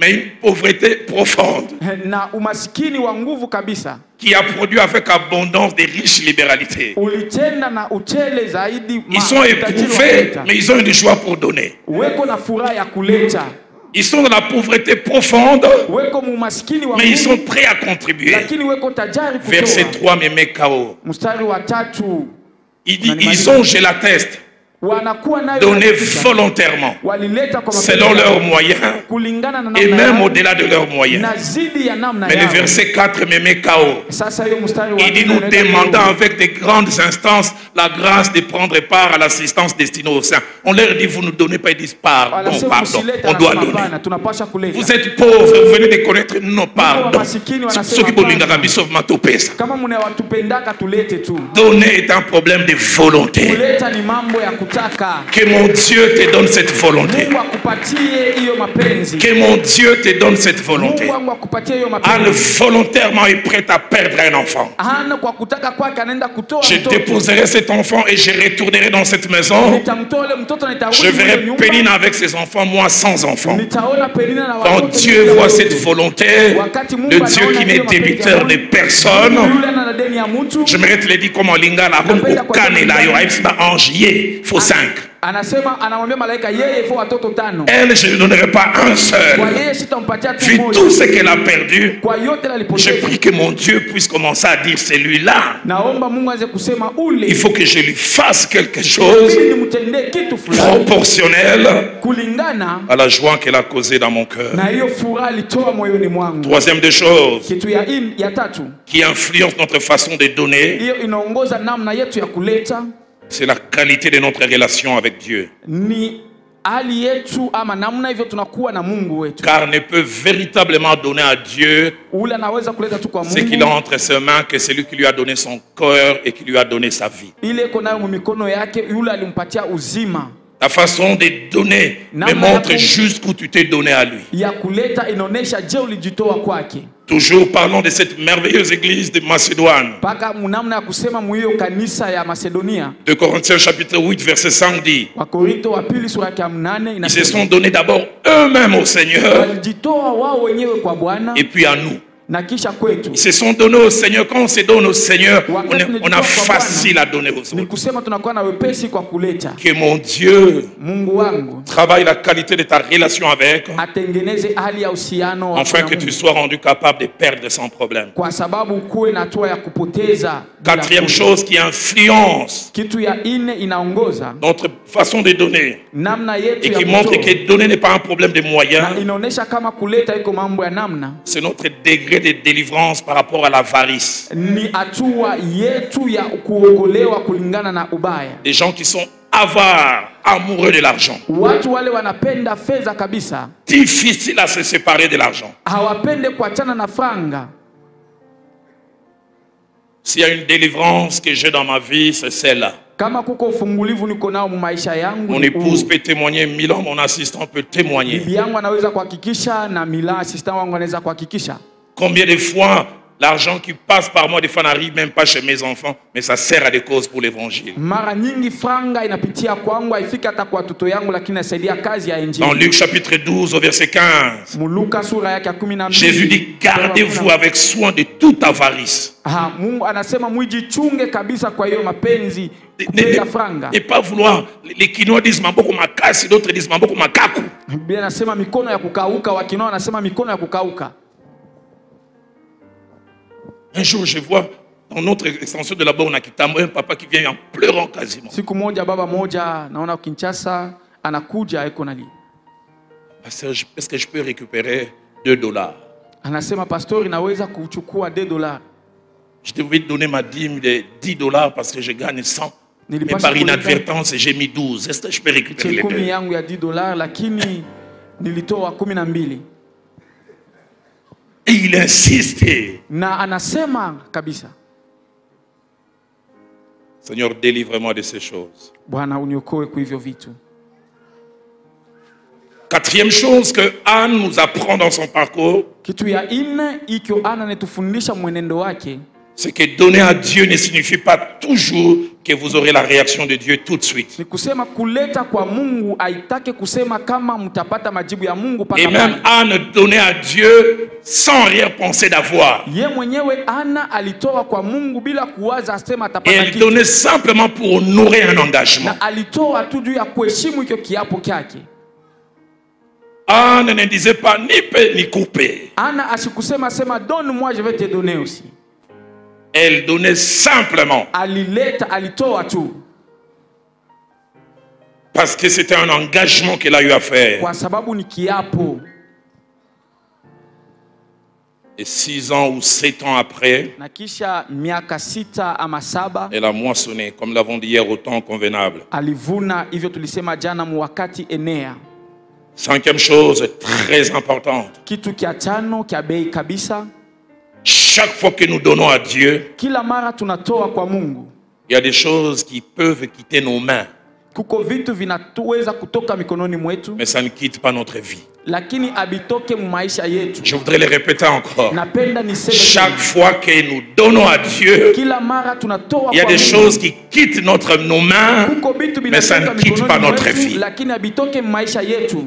Mais une pauvreté profonde Na umasikini wa nguvu kabisa qui a produit avec abondance de riches libéralités. ulitenda na utele zaidi. Ils sont éprouvés, mais ils ont une joie pour donner. Weko na furaha ya kuleta. Ils sont dans la pauvreté profonde, Weko mumasikini wa mais ils sont nguvu, prêts à contribuer. lakini weko tajari Verset kutoa. 3 me met KO. Mstari wa 3 Il dit, ils ont, je l'atteste, wanakuwa nayo donné kabisa. volontairement, Walileta kwa selon mapenzi leurs moyens, kulingana na et namna même yao, au-delà de leurs moyens. na zidi ya namna Mais le yao. verset 4 me met KO. Sasa hiyo mstari wa Il dit, 4 nous unaenda demandons kwa- avec de grandes instances la grâce de prendre part à l'assistance destinée aux saints. On leur dit, vous ne donnez pas, ils disent, pardon, Wanasema pardon, usilete, on doit anasema donner. hapana, tunapasha kuleta. Vous êtes pauvres, vous venez de connaître, non, pardon. masikini wanasema Ceux qui bolingaka hapana. biso matopesa. Kama mnawatupendaka tulete tu. Donner est un problème de volonté. Kuleta ni mambo ya kutaka. Que mon Dieu te donne cette volonté. Mungu akupatie hiyo mapenzi. Que mon Dieu te donne cette volonté. Mungu wangu akupatie hiyo Anne mapenzi. volontairement est prête à perdre un enfant. Hana kwa kutaka kwake anaenda kutoa Je mtoto. déposerai cet enfant et je retournerai dans cette maison. Nitamtoa ule mtoto na nitarudi Je verrai kwenye nyumba. Pénina avec ses enfants, moi sans enfants. Nitaona Penina na Quand watoto. Dieu voit cette volonté, Wakati Mungu le Dieu anaona qui hiyo n'est mapenzi débiteur ya de Mungu, personne, yule ana deni ya mtu. j'aimerais te le dire comme en lingala, comme au Canela, il y aura un ange, il faut 5. Anasema anamwambia malaika yeye fo watoto 5. Elle, je ne donnerai pas un seul. Kwa yeye sitampatia tu Vu moja. tout ce qu'elle a perdu, Kwa yote je alipoteza. prie que mon Dieu puisse commencer à dire celui-là. Naomba Mungu aanze kusema ule. Il faut que je lui fasse quelque chose Ili nimtendee kitu fulani proportionnel kulingana à la joie qu'elle a causée dans mon cœur. na hiyo furaha alitoa moyoni mwangu. Troisième des choses Kitu ya tatu, qui influence notre façon de donner, hiyo inaongoza namna yetu ya kuleta, c'est la qualité de notre relation avec Dieu. ni hali yetu ama namna hivyo tunakuwa na Mungu wetu. Car ne peut véritablement donner à Dieu Ule anaweza kuleta tu kwa ce qu'il a Mungu entre ses mains que celui qui lui a donné son cœur et qui lui a donné sa vie. ile iko nayo mikono yake, yule alimpatia uzima. Ta façon de donner me montre jusqu'où tu t'es donné à lui. Ya kuleta inaonesha je ulijitoa kwake. Toujours parlons de cette merveilleuse église de Macédoine. Paka namna ya kusema muhiyo kanisa ya Macedonia. 2 Corinthiens chapitre 8 verset 5 dit, Wakorinto wa pili sura ya 8 ils se sont inasema donnés d'abord eux-mêmes au Seigneur walijitoa wao wenyewe kwa Bwana et puis à nous. na kisha kwetu. Ils se sont donnés au Seigneur. Quand on se donne au Seigneur, on a facile à donner aux Ni autres. kusema tunakuwa na wepesi kwa kuleta. Que mon Dieu Mungu wangu travaille la qualité de ta relation avec, atengeneze hali ya uhusiano wako afin na que tu Mungu. sois rendu capable de perdre sans problème. Kwa sababu kuwe na hatua ya kupoteza bila Quatrième kuja. chose qui influence Kitu ya ine inaongoza notre façon de donner namna yetu et ya qui montre kutoa. que donner n'est pas un problème de moyens, Na inaonesha kama kuleta iko mambo ya namna, c'est notre degré de délivrance par rapport à l'avarice. ni hatua yetu ya kuokolewa kulingana na ubaya. Des gens qui sont avares, amoureux de l'argent. Watu wale wanapenda fedha kabisa, Difficile à se séparer de l'argent. hawapende kuachana na franga. S'il y a une délivrance que j'ai dans ma vie, c'est celle-là. Kama kuko ufungulivu niko nao mu maisha yangu. Mon épouse peut témoigner, Milan, mon assistant peut témoigner. Bibi yangu anaweza kuhakikisha na Milan assistant wangu anaweza kuhakikisha. Combien de fois l'argent qui passe par moi des fois n'arrive même pas chez mes enfants, mais ça sert à des causes pour l'évangile. Mara nyingi franga inapitia kwangu haifika hata kwa watoto yangu lakini inasaidia kazi ya injili. Dans Luc chapitre 12 au verset 15. Muluka sura yake ya 12. Jésus dit gardez-vous avec soin de toute avarice. Mungu anasema mujichunge kabisa kwa hiyo mapenzi ya franga. Et pas vouloir, les Kinois disent maboko makasi, d'autres disent maboko makaku. Biblia inasema mikono ya kukauka, wakinoa wanasema mikono ya kukauka. Un jour, je vois dans notre extension de là-bas, on a quitté un papa qui vient en pleurant quasiment. Siku moja baba moja naona Kinshasa anakuja eko nali. Pasteur, est-ce que je peux récupérer $2? Anasema pastori naweza kuchukua $2. Je devais donner ma dîme de $10 parce que je gagne 100. Mais par inadvertance, j'ai mis 12. Est-ce que je peux récupérer les $10 deux? yangu ya $10 lakini nilitoa 12. Et il insiste. Na anasema kabisa. Seigneur, délivre-moi de ces choses. Bwana uniokoe kwa hivyo vitu. Quatrième chose que Anne nous apprend dans son parcours, kitu ya ine ikyo Anna netufundisha mwenendo wake, c'est que donner à Dieu ne signifie pas toujours que vous aurez la réaction de Dieu tout de suite. Ni kusema kuleta kwa Mungu haitaki kusema kama mtapata majibu ya Mungu paka. Et même Anne donnait à Dieu sans rien penser d'avoir. Ye mwenyewe Anna alitoa kwa Mungu bila kuwaza asema atapata kitu. Elle donnait simplement pour honorer un engagement. Na alitoa tu juu ya kuheshimu hiyo kiapo kyake. Anne ne disait pas ni paix ni couper. Anna asikusema sema donne-moi je vais te donner aussi. Elle donnait simplement. Alileta, alitoa tu. Parce que c'était un engagement qu'elle a eu à faire. Kwa sababu ni kiapo. Et 6 ans ou 7 ans après, na kisha miaka 6 ama 7, elle a moissonné, comme l'avons dit hier, au temps convenable. Alivuna hivyo tulisema jana mu wakati enea. Cinquième chose très importante. Kitu kia tano kia bei kabisa. Chaque fois que nous donnons à Dieu, kila mara tunatoa kwa Mungu, il y a des choses qui peuvent quitter nos mains. Kuko vitu vinatuweza kutoka mikononi mwetu, mais ça ne quitte pas notre vie. Lakini abitoke mu maisha yetu. Je voudrais le répéter encore. Napenda niseme chaque fois que nous donnons à Dieu, kila mara tunatoa, il y a des choses qui quittent nos mains, mais ça ne quitte pas notre vie. Lakini abitoke mu maisha yetu.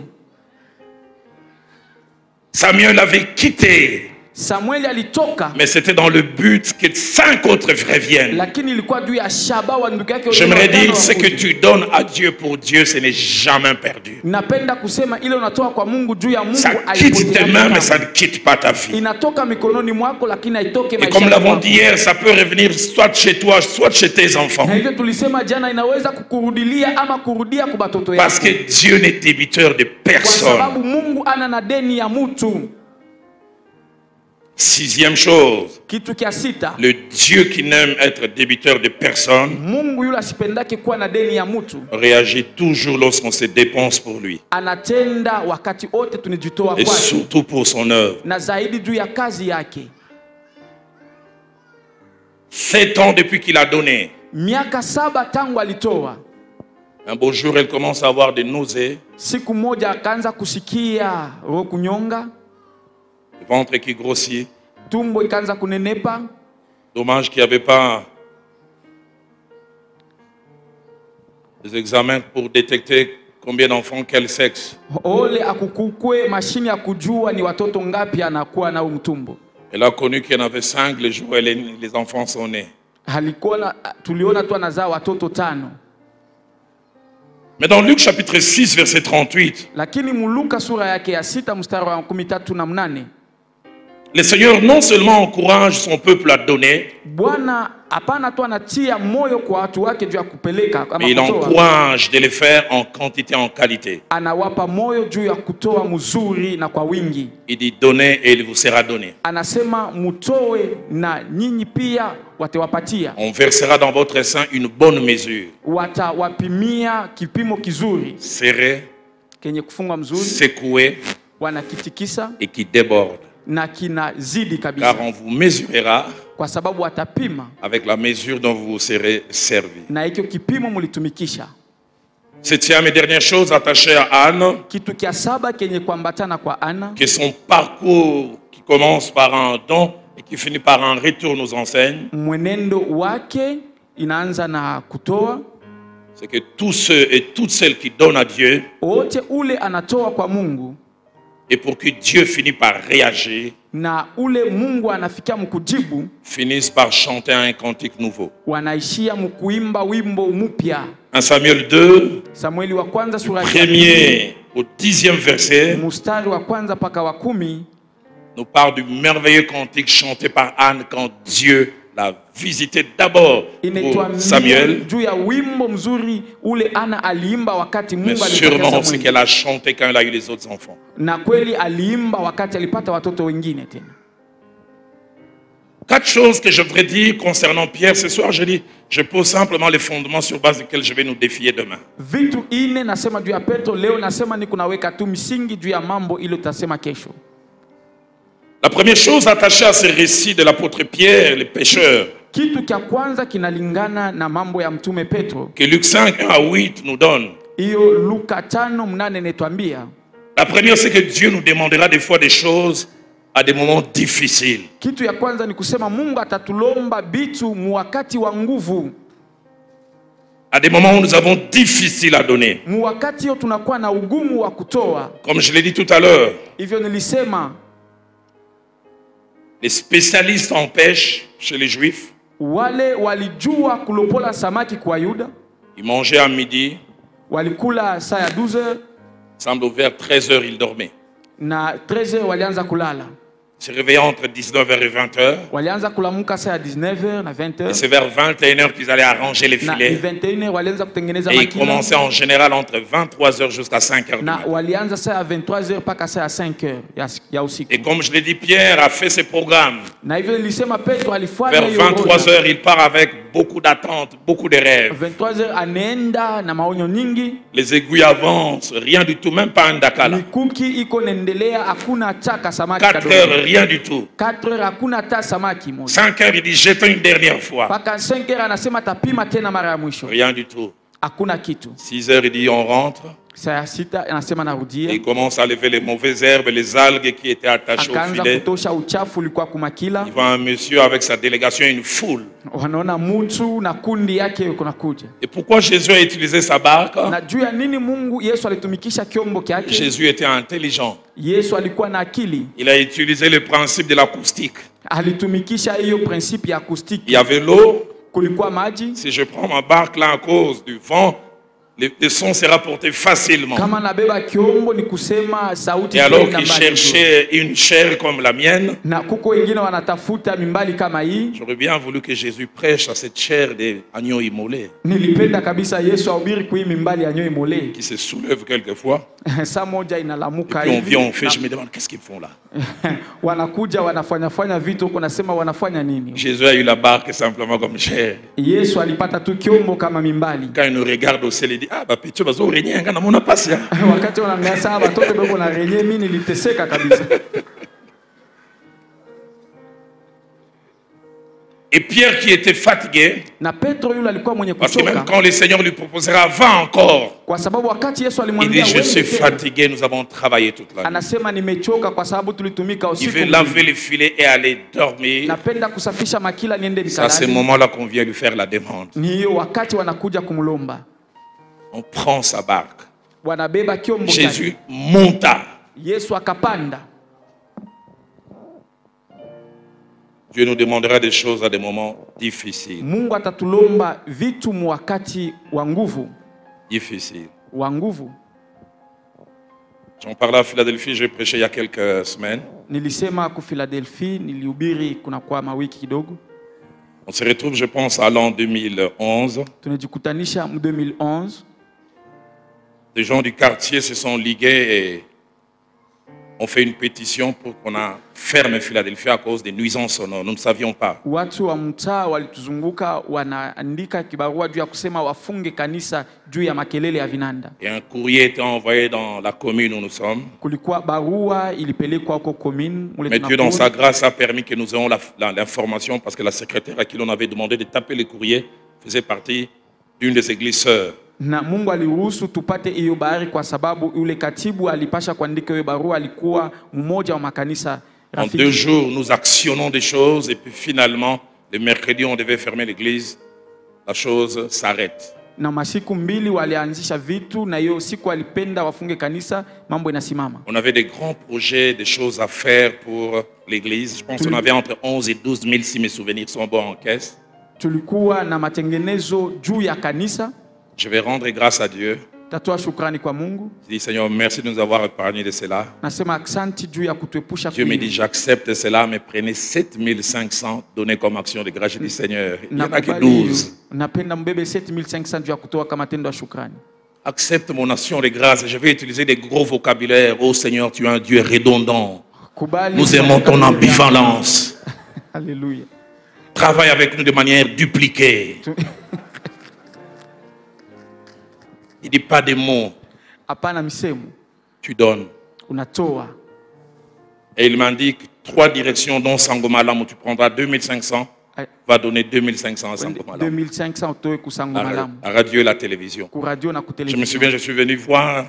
Samuel avait quitté. Samuel alitoka, mais c'était dans le but que 5 autres reviennent. Lakini ilikuwa juu ya shaba wa ndugu yake. J'aimerais dire, ce que tu donnes à Dieu pour Dieu, ce n'est jamais perdu. Napenda kusema ile unatoa kwa Mungu juu ya Mungu, ça quitte tes mains, mais ça ne quitte pas ta vie. Inatoka mikononi mwako lakini haitoke maisha. Et comme l'avons dit hier, ça peut revenir soit chez toi, soit chez tes enfants. Na hivyo tulisema jana inaweza kukurudilia ama kurudia kwa watoto yako. Parce que Dieu n'est débiteur de personne. Kwa sababu Mungu ana na deni ya mtu. Sixième chose, kitu kia sita, le Dieu qui n'aime être débiteur de personne Mungu yule asipendake kuwa na deni ya mtu réagit toujours lorsqu'on se dépense pour lui. Anatenda wakati wote tunijitoa kwake. Et surtout pour son œuvre. Na zaidi juu ya kazi yake. 7 ans depuis qu'il a donné. Miaka 7 tangu alitoa. Un beau jour, elle commence à avoir des nausées. Siku moja akaanza kusikia roho kunyonga. Le ventre qui grossit. Tumbo ikaanza kunenepa. Dommage qu'il n'y avait pas des examens pour détecter combien d'enfants, quel sexe. Ole akukukwe mashini ya kujua ni watoto ngapi anakuwa na mtumbo. Elle a connu qu'il y en avait 5 le jour où les enfants sont nés. Halikuona, tuliona tu anazaa watoto 5. Mais dans Luc chapitre 6 verset 38. Lakini Luka sura yake ya 6 mstari wa 13 le Seigneur non seulement encourage son peuple à donner, Bwana hapana tu anatia moyo kwa watu wake juu ya kupeleka ama mais il encourage de le faire en quantité, en qualité. Anawapa moyo juu ya kutoa mzuri na kwa wingi. Il dit donnez et il vous sera donné. Anasema mutoe na nyinyi pia watawapatia. On versera dans votre sein une bonne mesure. Watawapimia kipimo kizuri. Serré, kenye kufungwa mzuri, secoué, wanakitikisa et qui déborde. Na kinazidi kabisa. Car on vous mesurera kwa sababu watapima avec la mesure dont vous serez servis. na hicho kipimo mlitumikisha. Septième et dernière chose attachée à Anne, Kitu kia saba kenye kuambatana kwa Ana, que son parcours qui commence par un don et qui finit par un retour nous enseigne, mwenendo wake inaanza na kutoa. c'est que tous ceux et toutes celles qui donnent à Dieu, Wote ule anatoa kwa Mungu et pour que Dieu finisse par réagir, na ule Mungu anafikia mkujibu, finissent par chanter un cantique nouveau. wanaishia mkuimba wimbo mpya. 1 Samuel 2, Samueli wa kwanza sura ya premier au 10e verset, mstari wa kwanza mpaka wa 10 nous parle du merveilleux cantique chanté par Anne quand Dieu l'a visité d'abord pour Samuel, juu ya wimbo mzuri ule Ana aliimba wakati mais Mungu sûrement alipata ce Samueli. qu'elle a chanté quand elle a eu les autres enfants. Na kweli aliimba wakati alipata watoto wengine tena. 4 choses que je voudrais dire concernant Pierre. Ce soir, je pose simplement les fondements sur base desquels je vais nous défier demain. Vitu ine nasema juu ya Petro leo, nasema ni kunaweka tu msingi juu ya mambo ile tutasema kesho. La première chose attachée à ce récit de l'apôtre Pierre, les pécheurs, Kitu cha kwanza kinalingana na mambo ya mtume Petro. que Luc 5, 1 à 8 nous donne. Hiyo Luka 5:8 netwambia. La première, c'est que Dieu nous demandera des fois des choses à des moments difficiles. Kitu ya kwanza ni kusema Mungu atatulomba bitu mu wakati wa nguvu. À des moments où nous avons difficile à donner. Mu wakati hiyo tunakuwa na ugumu wa kutoa. Comme je l'ai dit tout à l'heure, Hivyo nilisema les spécialistes en pêche chez les Juifs, wale walijua kulopola samaki kwa Yuda, ils mangeaient à midi, walikula saa ya 12h semble vers 13h, ils dormaient. na 13h walianza kulala. Se réveillaient entre 19h et 20h. Walianza kulamuka saa ya 19h na Et 20h c'est vers 21h qu'ils allaient arranger les na filets. 21h walianza kutengeneza Et ils makina commençaient en général entre 23h jusqu'à 5h du na matin. walianza saa ya 23h mpaka saa ya 5h ya usiku. Et comme je l'ai dit, Pierre a fait ses programmes. Na hivyo nilisema Petro alifanya Vers hiyo orodha. 23h, il part avec beaucoup d'attentes, beaucoup de rêves. 23h anaenda na maonyo nyingi, Les aiguilles avancent, rien du tout, même pas un dakala. mikuki iko naendelea, hakuna chaka samaki 4h, rien du tout. 4h hakuna hata samaki moja. 5h, il dit jetons une dernière fois. Mpaka 5h anasema tapima tena mara ya mwisho. Rien du tout. Hakuna kitu. 6h, il dit on rentre. Saa ya 6 anasema Et narudia. il commence à lever les mauvaises herbes, les algues qui étaient attachées au Akaanza filet. kutosha uchafu ulikuwa kumakila. Il voit un monsieur avec sa délégation, une foule. Wanaona mtu na kundi yake yuko nakuja. Et pourquoi Jésus a utilisé sa barque? Na juu ya nini Mungu Yesu alitumikisha kiombo kyake? Jésus était intelligent. Yesu alikuwa na akili. Il a utilisé le principe de l'acoustique. Alitumikisha hiyo principe ya Il acoustique. y avait l'eau. Kulikuwa maji. Si je prends ma barque là à cause du vent, le son sera porté facilement. Kama nabeba kiombo ni kusema sauti Et alors kwenda qu'il mbali juu. cherchait une chair comme la mienne, Na kuko wengine wanatafuta mimbali kama hii. j'aurais bien voulu que Jésus prêche à cette chair des agneaux immolés Nilipenda kabisa Yesu ahubiri kwa hii mimbali ya nyoi mole. qui se soulèvent quelquefois. Saa moja Et inalamuka puis on vient, on fait, Na- je me demande qu'est-ce qu'ils font là. wanakuja wanafanya vitu huko, nasema wanafanya nini? Jésus a eu la barque simplement comme chair. Yesu alipata tu kiombo kama mimbali. Quand il nous regarde au ciel, il dit ah bah petit bazo régner ngana mona passe. Wakati wanaangalia saa watoto dogo na renye, mimi niliteseka kabisa. Et Pierre qui était fatigué, Na Petro yule alikuwa mwenye parce que même kuchoka, quand le Seigneur lui proposera va encore, kwa sababu wakati Yesu il alimwambia dit je suis wewe tena, fatigué, nous avons travaillé toute la nuit. anasema nimechoka kwa sababu tulitumika Il usiku veut mzima. laver les filets et aller dormir. Napenda kusafisha makila niende C'est à ce nikalale. moment-là qu'on vient lui faire la demande. Ni hiyo wakati wanakuja kumlomba. On prend sa barque. Wanabeba kiombo chake. Jésus monta. Yesu akapanda. Dieu nous demandera des choses à des moments difficiles. Mungu atatulomba vitu mu wakati wa nguvu. Difficiles. Wa nguvu. J'en parlais à Philadelphie, j'ai prêché il y a quelques semaines. Nilisema ku Philadelphie, nilihubiri kuna kwa mawiki kidogo. On se retrouve, je pense, à l'an 2011. Tunajikutanisha mu 2011. Des gens du quartier se sont ligués et On fait une pétition pour qu'on ferme Philadelphie à cause des nuisances sonores. Nous ne savions pas. Watu wa mtaa walituzunguka wanaandika kibarua juu ya kusema wafunge kanisa juu ya makelele ya vinanda. Et un courrier était envoyé dans la commune où nous sommes. Kulikuwa barua ilipelekwa huko commune. Mais Dieu dans sa grâce a permis que nous ayons l'information parce que la secrétaire à qui l'on avait demandé de taper le courrier faisait partie d'une des églises sœurs. Na Mungu aliruhusu tupate hiyo habari kwa sababu yule katibu alipasha kuandika hiyo barua alikuwa mmoja wa makanisa rafiki. En 2 jours, nous actionnons des choses et puis finalement, le mercredi, on devait fermer l'église. La chose s'arrête. Na masiku 2 walianzisha vitu na hiyo siku walipenda wafunge kanisa, mambo inasimama. On avait des grands projets, des choses à faire pour l'église. Je pense qu'on avait entre 11 et 12 000 si mes souvenirs sont bons en caisse. Tulikuwa na matengenezo juu ya kanisa. Je vais rendre grâce à Dieu. Tatoa shukrani kwa Mungu. Je dis Seigneur, merci de nous avoir épargné de cela. Nasema asante juu ya kutuepusha. Dieu me dit j'accepte cela, mais prenez 7500 donnés comme action de grâce. Je dis Seigneur, il n'y en a que 12. Napenda mbebe 7500 juu ya kutoa kama tendo ya shukrani. Accepte mon action de grâce. Je vais utiliser des gros vocabulaires. Oh Seigneur, tu es un Dieu redondant. Nous aimons ton ambivalence. Alléluia. Travaille avec nous de manière dupliquée. Il dit pas de mots. Hapana misemo. Tu donnes. Unatoa. Et il m'a dit que 3 directions dont Sangomala où tu prendras 2500 va donner 2500 à Sangomala. 2500 utoe ku Sangomala. À radio et la télévision. Ku radio na ku télévision. Je me souviens, je suis venu voir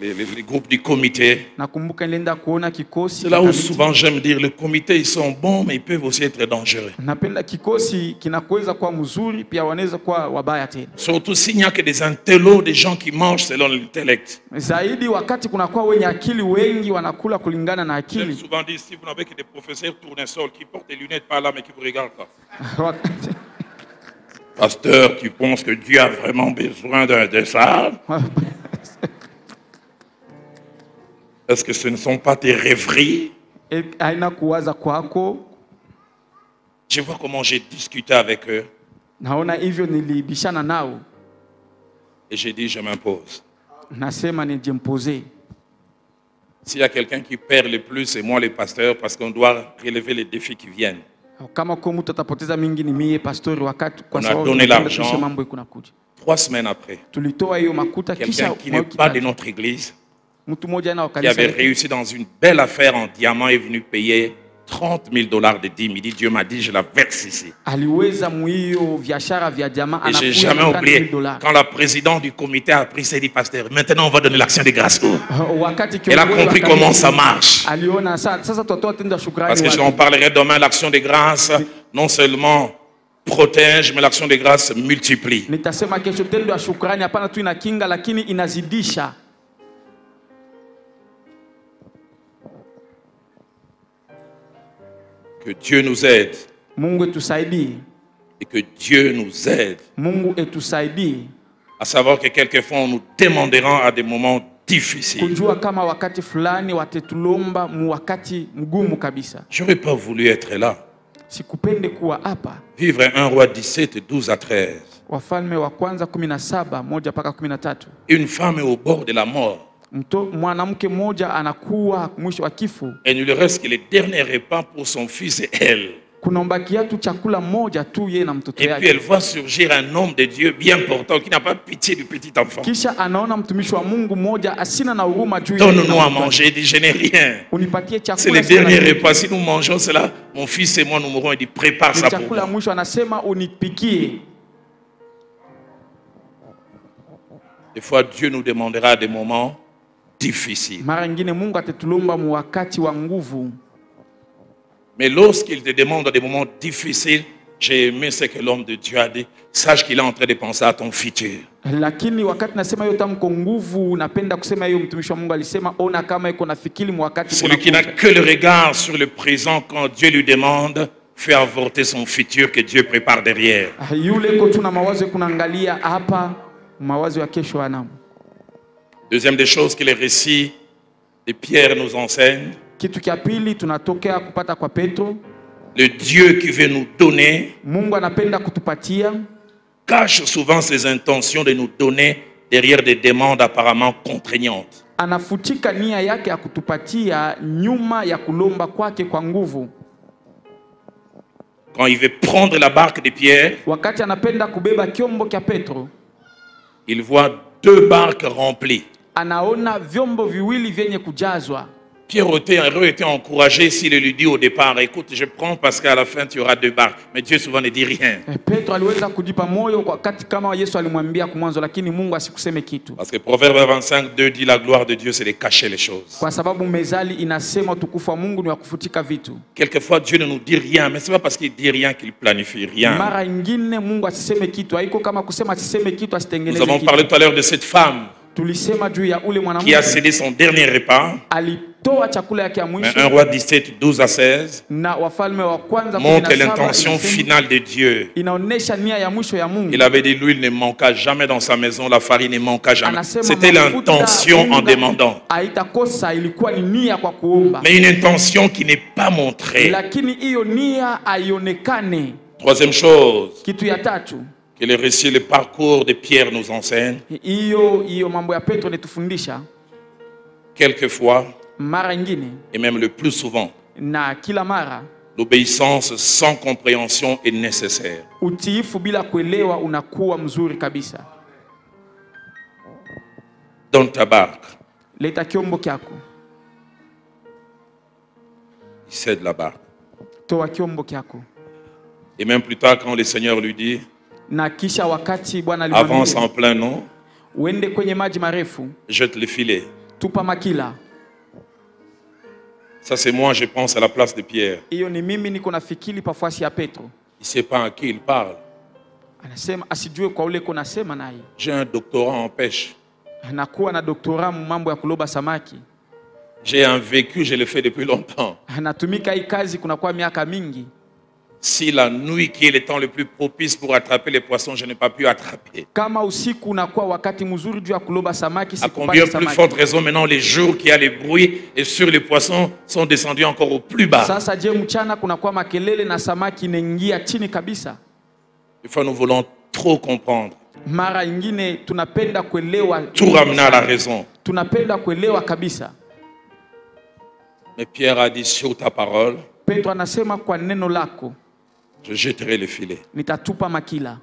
les groupes du comité. Nakumbuka nilienda kuona kikosi. C'est là où souvent j'aime dire le comité ils sont bons mais ils peuvent aussi être dangereux. Napenda kikosi kinaweza kuwa mzuri pia wanaweza kuwa wabaya tena. Surtout s'il n'y a que des intellos, des gens qui mangent selon l'intellect. Zaidi wakati kuna kuwa wenye akili wengi wanakula kulingana na akili. J'aime souvent dire si vous n'avez que des professeurs tournesols qui portent des lunettes par là mais qui vous regardent pas. Pasteur, tu penses que Dieu a vraiment besoin de ça? Est-ce que ce ne sont pas tes rêveries? Je vois comment j'ai discuté avec eux. Et j'ai dit, je m'impose. S'il y a quelqu'un qui perd le plus, c'est moi le pasteur, parce qu'on doit relever les défis qui viennent. On a donné l'argent. 3 semaines après, quelqu'un qui n'est pas de notre église, qui avait réussi dans une belle affaire en diamant, est venu payer $30 000 de dîmes. Il dit, Dieu m'a dit, je la verse ici. Et je n'ai jamais oublié, quand la présidente du comité a pris, s'est dit, pasteur, maintenant on va donner l'action de grâce. Elle a compris comment ça marche. Parce que j'en parlerai demain, l'action de grâce, non seulement protège, mais l'action de grâce multiplie. Que Dieu nous aide. Et que Dieu nous aide. À savoir que quelquefois on nous demandera à des moments difficiles. J'aurais pas voulu être là. Vivre 1 Roi 17, 12 à 13. Une femme est au bord de la mort. Et il ne reste que les derniers repas pour son fils et elle. Et puis elle voit surgir un homme de Dieu bien portant qui n'a pas pitié du petit enfant. Donne-nous à manger. Il dit, je n'ai rien. C'est le dernier repas. Si nous mangeons cela, mon fils et moi nous mourrons. Il dit, prépare ça pour moi. Des fois, Dieu nous demandera des moments difficiles. Mais lorsqu'il te demande des moments difficiles, j'ai aimé ce que l'homme de Dieu a dit. Sache qu'il est en train de penser à ton futur. Celui qui n'a que le regard sur le présent quand Dieu lui demande, fait avorter son futur que Dieu prépare derrière. Deuxième des choses que les récits de Pierre nous enseignent. Le Dieu qui veut nous donner cache souvent ses intentions de nous donner derrière des demandes apparemment contraignantes. anafutika nia yake ya kutupatia nyuma ya kulomba kwake kwa nguvu. Quand il veut prendre la barque de Pierre, Wakati anapenda kubeba kyombo kya Petro, il voit 2 barques remplies. anaona vyombo viwili vyenye kujazwa. Pierre aurait été encouragé s'il lui dit au départ, écoute, je prends parce qu'à la fin tu auras 2 barques. Mais Dieu souvent ne dit rien. Petro aliweza kujipa moyo kwa wakati kama Yesu alimwambia kumwanzo, lakini Mungu asikuseme kitu. Parce que Proverbe 25:2 dit la gloire de Dieu c'est de cacher les choses. Kwa sababu Mezali inasema utukufu wa Mungu ni wa kufutika vitu. Quelquefois Dieu ne nous dit rien, mais c'est pas parce qu'il dit rien qu'il planifie rien. Mara nyingine Mungu asiseme kitu, haiko kama kusema asiseme kitu asitengeneze Nous avons kitu. parlé tout à l'heure de cette femme Tulisema juu ya ule qui a mwanamke cédé son dernier repas. alitoa chakula yake ya Mais mwisho, 1 Roi 17:12-16 na Wafalme wa kwanza montre 17 l'intention inasema- finale de Dieu. inaonesha nia ya mwisho ya Mungu. Il avait dit, l'huile ne manqua jamais dans sa maison, la farine ne manqua jamais. Anasema C'était mafuta, l'intention en unga demandant. haitakosa, ilikuwa ni nia kwa kuomba. Mais une intention qui n'est pas montrée. Lakini hiyo nia haionekane. Troisième chose Kitu ya tatu, que le récit, le parcours de Pierre nous enseigne, hiyo mambo ya Petro netufundisha quelquefois, mara nyingine et même le plus souvent, na kila mara, l'obéissance sans compréhension est nécessaire. utiifu bila kuelewa unakuwa mzuri kabisa. Dans ta barque, Leta kyombo kyako, il cède la barque. toa kyombo kyako. Et même plus tard, quand le Seigneur lui dit, Na kisha wakati Bwana avance en alimwambia plein eau, uende kwenye maji marefu, jette le filet. tupa makila. Ça, c'est moi, je pense, à la place de Pierre. Hiyo ni mimi niko nafikiri pafasi ya Petro. Il ne sait pas à qui il parle. Anasema asijue kwa ule kuna sema naye. J'ai un doctorat en pêche. Anakuwa na doktora mu mambo ya kuloba samaki. J'ai un vécu, je le fais depuis longtemps. Anatumika hii kazi kunakuwa miaka mingi. Si la nuit qui est le temps le plus propice pour attraper les poissons, je n'ai pas pu attraper. Kama usiku unakuwa wakati mzuri juu ya kuloba samaki, À combien sikupata plus samaki. forte raison maintenant les jours qu'il y a les bruits et sur les poissons sont descendus encore au plus bas. Sasa je, mchana kunakuwa makelele na samaki inaingia chini kabisa. Des fois nous voulons trop comprendre, Mara nyingine tunapenda kuelewa, tout ramener à la raison. tunapenda kuelewa kabisa. Mais Pierre a dit, sur ta parole, Petro anasema kwa neno lako je jetterai le filet. nitatupa makila.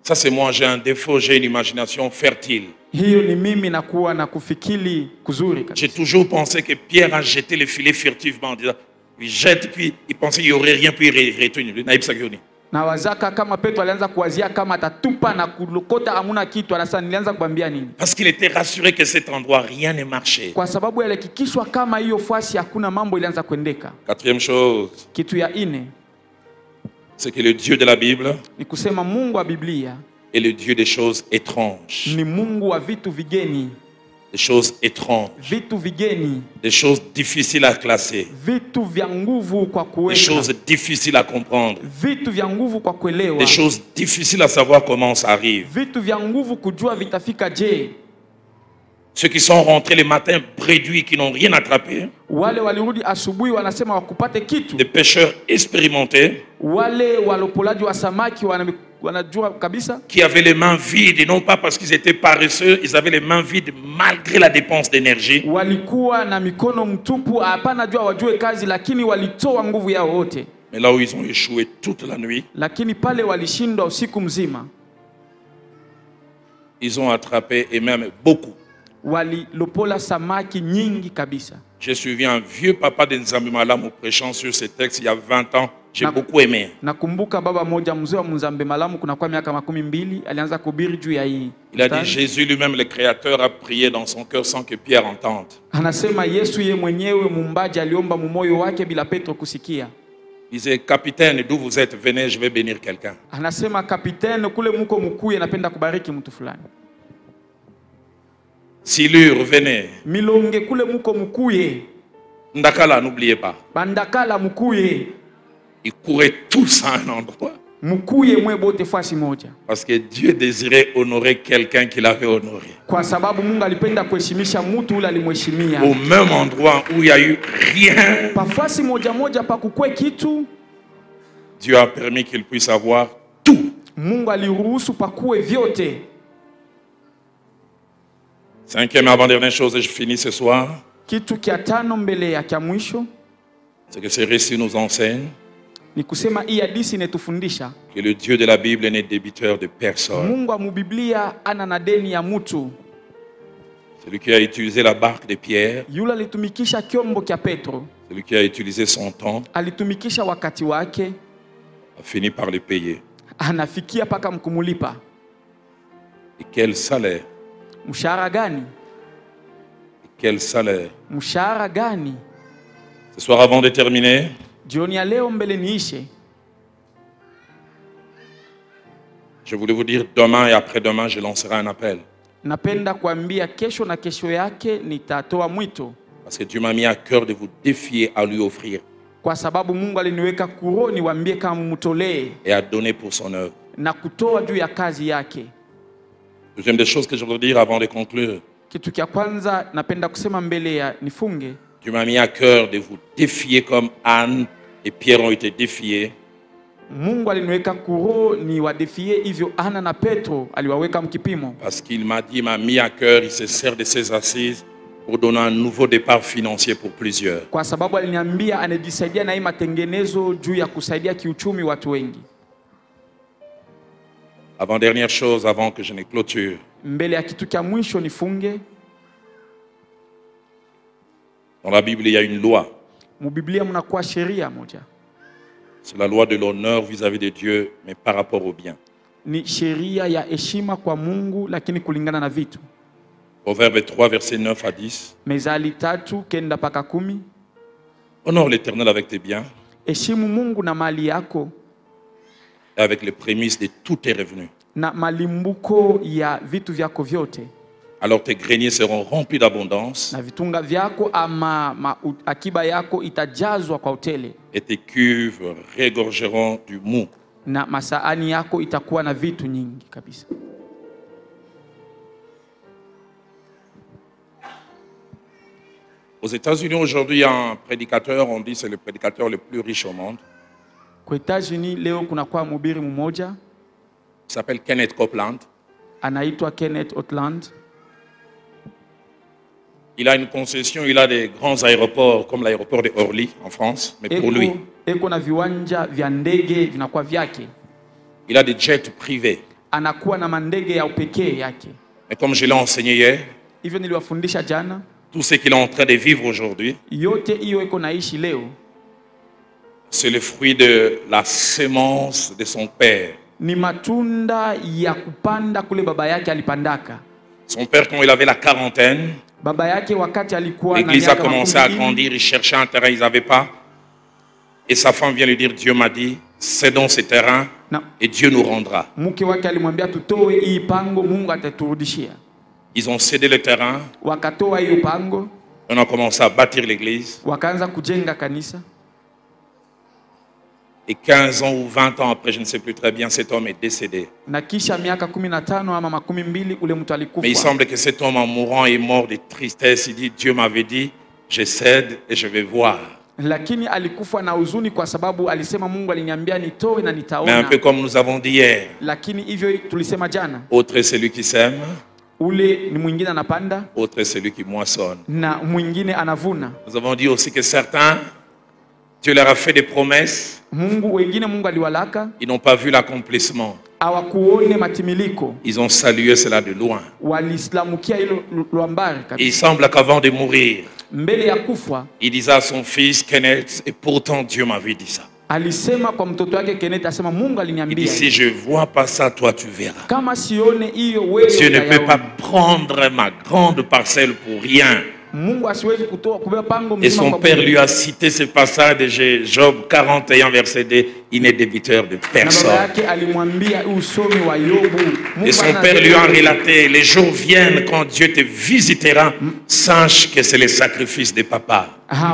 Ça c'est moi, j'ai un défaut, j'ai une imagination fertile. Hiyo ni mimi nakuwa na kufikiri kuzuri kabisa. J'ai toujours pensé que Pierre a jeté le filet furtivement en disant, il jette, puis il pensait qu'il n'y aurait rien, puis il retourne. Na wazaka kama Petro alianza kuwazia kama atatupa na kulokota hamuna kitu, anasema nilianza kuambia nini? Parce qu'il était rassuré que cet endroit, rien ne marchait. Kwa sababu alihakikishwa kama hiyo fasi hakuna mambo ilianza kuendeka. Quatrième chose, Kitu ya ine c'est que le Dieu de la Bible ni kusema Mungu wa Biblia est le Dieu des choses étranges. ni Mungu wa vitu vigeni, Des choses étranges. vitu vigeni, Des choses difficiles à classer. vitu vya nguvu kwa Des kuweka, choses difficiles à comprendre. vitu vya nguvu kwa kuelewa, Des choses difficiles à savoir comment ça arrive. vitu vya nguvu kujua vitafika je. Ceux qui sont rentrés le matin bréduits, qui n'ont rien attrapé. Wale walirudi asubuhi wanasema wakupate kitu. Des pêcheurs expérimentés Wale walopolaji wa samaki wanajua kabisa, qui avaient les mains vides, et non pas parce qu'ils étaient paresseux, ils avaient les mains vides malgré la dépense d'énergie. walikuwa na mikono mtupu, hapana jua wajue kazi, lakini walitoa nguvu yao wote. Mais là où ils ont échoué toute la nuit, Lakini pale walishindwa usiku mzima, ils ont attrapé, et même beaucoup. walilopola samaki nyingi kabisa. J'ai suivi un vieux papa de Nzambi Malamu prêchant sur ce texte il y a 20 ans. J'ai beaucoup aimé. Nakumbuka baba moja mzee wa Mzambe Malamu kunakuwa miaka 12 alianza kuhubiri juu ya hii. Il a dit, Jésus lui-même, le Créateur, a prié dans son cœur sans que Pierre entende. Anasema Yesu ye mwenyewe muumbaji aliomba mumoyo wake bila Petro kusikia. Il disait, capitaine, d'où vous êtes, venez, je vais bénir quelqu'un. Anasema kapiteni, kule muko mkuye, napenda kubariki mtu fulani. Silure, venez. Milonge kule muko mkuye, Ndakala, n'oubliez pas. Bandakala mkuye, Ils couraient tous à un endroit. mkuye mwe bote fasi moja. Parce que Dieu désirait honorer quelqu'un qu'il avait honoré. Kwa sababu Mungu alipenda kuheshimisha mtu ule alimheshimia. Au même endroit où il n'y a eu rien, Pafasi moja moja pa kukwe kitu, Dieu a permis qu'il puisse avoir tout. Mungu aliruhusu pakuwe vyote. Cinquième et avant-dernière chose, et je finis ce soir, Kitu kia tano mbele ya kia mwisho c'est que ces récits nous enseignent ni kusema hii hadithi inatufundisha que le Dieu de la Bible n'est débiteur de personne. Mungu wa mubiblia ana na deni ya mtu. Celui qui a utilisé la barque de Pierre, Yule alitumikisha kyombo kia Petro, celui qui a utilisé son temps, alitumikisha wakati wake, a fini par le payer. anafikia paka mkumulipa. Et quel salaire? Mshahara gani? Et quel salaire? Mshahara gani? Ce soir, avant de terminer, Jioni ya leo mbele niishe, je voulais vous dire, demain et après-demain, je lancerai un appel. napenda kuambia kesho na kesho yake nitatoa mwito, Parce que Dieu m'a mis à cœur de vous défier à lui offrir kwa sababu Mungu aliniweka kuroni waambie kama mtolee et à donner pour son œuvre. na kutoa juu ya kazi yake. Deuxième des choses que je voudrais dire avant de conclure, Kitu kia kwanza napenda kusema mbele ya nifunge, Dieu m'a mis à cœur de vous défier comme Anne et Pierre ont été défiés, Mungu aliniweka kuro ni wadefie hivyo Ana na Petro aliwaweka mkipimo, parce qu'il m'a dit, il m'a mis à cœur, il se sert de ses assises pour donner un nouveau départ financier pour plusieurs. kwa sababu aliniambia anajisaidia na hii matengenezo juu ya kusaidia kiuchumi watu wengi. Avant-dernière chose, avant que je ne clôture, Mbele ya kitu kia mwisho nifunge, dans la Bible, il y a une loi. mubiblia mnakuwa sheria moja, C'est la loi de l'honneur vis-à-vis de Dieu, mais par rapport au bien. ni sheria ya heshima kwa Mungu lakini kulingana na vitu. Proverbe 3, versets 9 à 10. Mezali 3:9 mpaka 10. Honore l'Éternel avec tes biens Heshimu Mungu na mali yako et avec les prémices de tous tes revenus. na malimbuko ya vitu vyako vyote, Alors tes greniers seront remplis d'abondance na vitunga vyako ama akiba yako itajazwa kwa utele, et tes cuves regorgeront du mou. na masaani yako itakuwa na vitu nyingi kabisa. Aux États-Unis aujourd'hui, il y a un prédicateur, on dit c'est le prédicateur le plus riche au monde. Kwa Etats-Unis leo kuna kwa mhubiri mmoja Il s'appelle Kenneth Copeland. anaitwa Kenneth Copeland. Il a une concession, il a des grands aéroports comme l'aéroport de Orly en France, mais pour lui. Eko na viwanja vya ndege vinakuwa vyake, Il a des jets privés. anakuwa na mandege ya upekee yake. Mais comme je l'ai enseigné hier, Hivyo niliwafundisha jana, tout ce qu'il est en train de vivre aujourd'hui, yote hiyo eko naishi leo c'est le fruit de la semence de son père. ni matunda ya kupanda kule baba yake alipandaka. Son père, quand il avait la quarantaine, Baba yake wakati alikuwa na l'église a miaka commencé à 20, grandir, il cherchait un terrain, ils n'avaient pas. Et sa femme vient lui dire, Dieu m'a dit, cédons ces terrains na et Dieu nous rendra. mke wake alimwambia tutoe hii pango, Mungu ataturudishia. Ils ont cédé le terrain, Wakatoa hiyo pango, on a commencé à bâtir l'église. wakaanza kujenga kanisa, Et 15 ans ou 20 ans après, je ne sais plus très bien, cet homme est décédé. na kisha miaka 15 ama 12 ule mtu Mais il alikufa. semble que cet homme en mourant est mort de tristesse. Il dit, Dieu m'avait dit, je cède et je vais voir. Lakini alikufa na huzuni kwa sababu alisema Mungu aliniambia nitoe na Mais un nitaona. peu comme nous avons dit hier, Lakini hivyo tulisema jana, autre est celui qui sème, ule ni mwingine anapanda autre est celui qui moissonne. na mwingine anavuna. Nous avons dit aussi que certains, Dieu leur a fait des promesses, Mungu wengine Mungu aliwalaka, ils n'ont pas vu l'accomplissement. hawakuone matimiliko, Ils ont salué cela de loin. walislamukia hilo lwambari Et il kabisa. semble qu'avant de mourir, Mbele ya kufa il disait à son fils Kenneth, et pourtant Dieu m'avait dit ça. alisema kwa mtoto wake Kenneth, asema Mungu Il dit, aliniambia si je vois pas ça, toi tu verras. kama sione hiyo wewe Dieu ne peut pas utayaona. prendre ma grande parcelle pour rien. Mungu asiwezi kutoa kubeba pango Et mzima son kwa père bure. lui a cité ce passage de Job 41, verset 2. Il n'est débiteur de Na baba personne. yake alimwambia usomi wa Yobu. Mungu Et son hana père deni lui a na wewe. relaté, les jours viennent quand Dieu te visitera, sache que c'est le sacrifice de papa.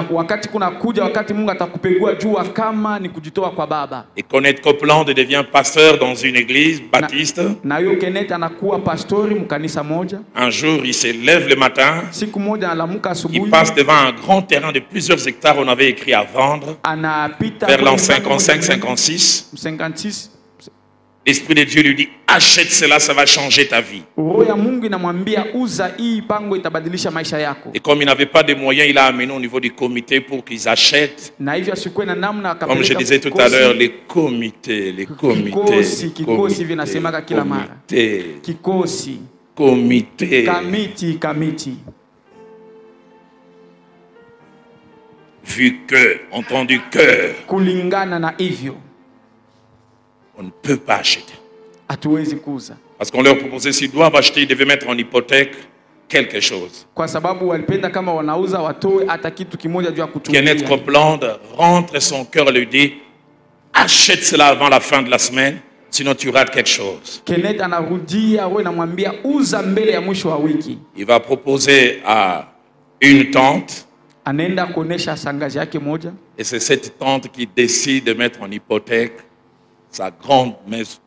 Wakati kuna kuja wakati Mungu atakupegua jua kama ni kujitoa kwa baba. Et Kenneth Copeland devient pasteur dans une église baptiste. Na hiyo Kenneth anakuwa pastori mkanisa moja. Un jour, il se lève le matin, Siku moja analamuka il asubuhi, passe devant un grand terrain de plusieurs hectares, on avait écrit à vendre, anapita vers l'an kwenye mlango 55, moja, 56. 56. l'Esprit de Dieu lui dit, achète cela, ça va changer ta vie. Roho ya Mungu inamwambia uza hii pango itabadilisha maisha yako. Et comme il n'avait pas de moyens, il a amené au niveau du comité pour qu'ils achètent. Na hivyo asikuwe na namna Comme je disais tout à l'heure, les comités. Kikosi vinasemaka kila mara. Kikosi. Comité. Kamiti. Vu que, entendu que, Kulingana na hivyo. on ne peut pas acheter. Hatuwezi kuuza. Parce qu'on leur proposait, s'ils doivent acheter, ils devaient mettre en hypothèque quelque chose. Kwa sababu walipenda kama wanauza watoe hata kitu kimoja juu ya kutumia. Kenneth Copeland rentre son cœur et lui dit, achète cela avant la fin de la semaine, sinon tu rates quelque chose. Kenneth anarudia wewe namwambia uza mbele ya mwisho wa wiki. Il va proposer à une tante. Anaenda kuonesha sangazi yake moja. Et c'est cette tante qui décide de mettre en hypothèque sa grande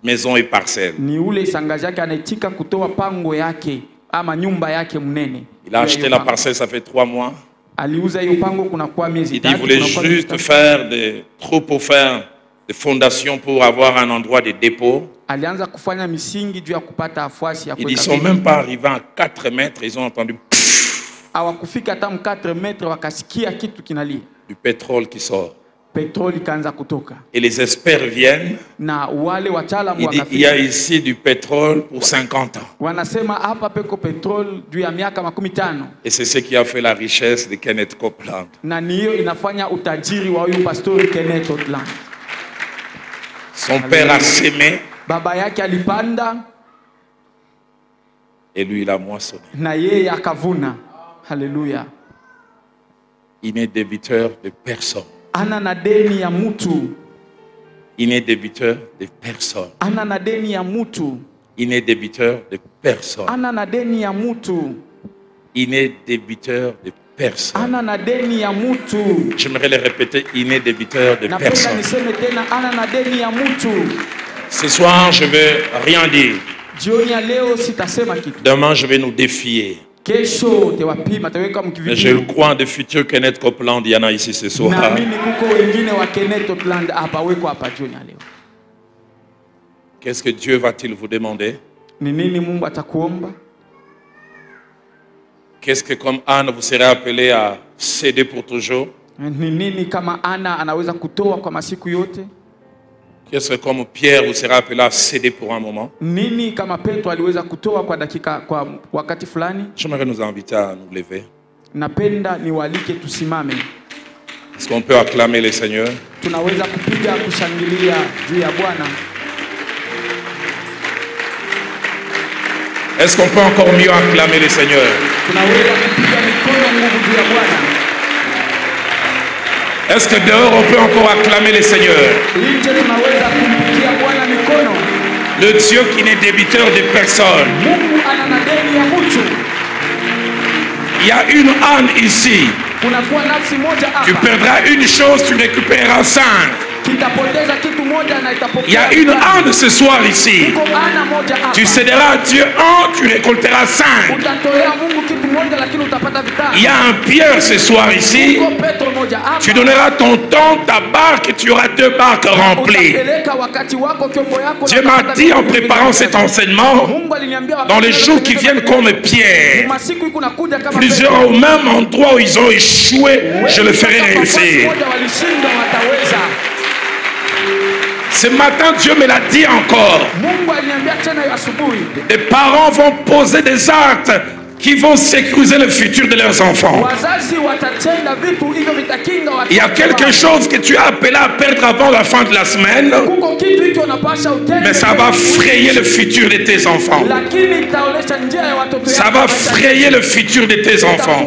maison et parcelle. Ni ule sangazi yake anaitika kutoa pango yake ama nyumba yake mnene. Il a acheté la parcelle, ça fait 3 mois. Aliuza hiyo pango kuna kwa miezi Il dit, il voulait juste faire des trous pour faire des fondations pour avoir un endroit de dépôt. Alianza kufanya misingi juu ya kupata afasi ya Ils ne sont même pas arrivés à 4 mètres, ils ont entendu hawakufika hata 4 metre wakasikia kitu kinalia. Du pétrole qui sort. Petroli kaanza kutoka. Et les experts viennent. Na wale wataalamu wakafika. Il y a ici du pétrole pour 50 ans. Wanasema hapa peko petrol juu ya miaka 15. Et c'est ce qui a fait la richesse de Kenneth Copeland. Na niyo inafanya utajiri wa huyu pastori Kenneth Copeland. Son père a sémé. Baba yake alipanda. Et lui il a moissonné. Na yeye akavuna. Haleluya. Il n'est débiteur de personne. Ana na deni ya mtu. Il n'est débiteur de personne. Ana na deni ya mtu. Il n'est débiteur de personne. Ana na deni ya mtu. Il n'est débiteur de personne. Ana na deni ya mtu. J'aimerais le répéter, il n'est débiteur de personne. Niseme tena ana na deni ya mtu. Ce soir, je vais rien dire. Jioni ya leo sitasema kitu. Demain, je vais nous défier. Kesho tewapima teweka mkivipi. Je le crois de futur Kenneth Copeland, il y en a ici ce soir. Na mimi kuko wengine wa Kenneth Copeland hapa weko hapa jioni ya leo. Qu'est-ce que Dieu va-t-il vous demander? Ni nini Mungu atakuomba? Qu'est-ce que comme Anne vous serez appelé à céder pour toujours? Ni nini kama Ana anaweza kutoa kwa masiku yote? Qu'est-ce que comme Pierre vous serez appelé à céder pour un moment? Nini kama Petro aliweza kutoa kwa dakika kwa wakati fulani? J'aimerais nous inviter à nous lever. Napenda niwalike tusimame. Est-ce qu'on peut acclamer le Seigneur? Tunaweza kupiga kushangilia juu ya Bwana. Est-ce qu'on peut encore mieux acclamer le Seigneur? Tunaweza kupiga mikono nguvu juu ya Bwana. Est-ce que dehors on peut encore acclamer le Seigneur? Le Dieu qui n'est débiteur de personne. Il y a une âne ici. Tu perdras une chose, tu récupéreras 5. Il y a une âne ce soir ici. Tu céderas à Dieu 1, tu récolteras 5. Il y a un Pierre ce soir ici. Tu donneras ton temps, ta barque, et tu auras 2 barques remplies. Dieu m'a dit en préparant cet enseignement, dans les jours qui viennent comme Pierre, plusieurs au même endroit où ils ont échoué, je le ferai réussir. Ce matin, Dieu me l'a dit encore. Les parents vont poser des actes qui vont sécuriser le futur de leurs enfants. Il y a quelque chose que tu as appelé à perdre avant la fin de la semaine, mais ça va frayer le futur de tes enfants. Ça va frayer le futur de tes enfants.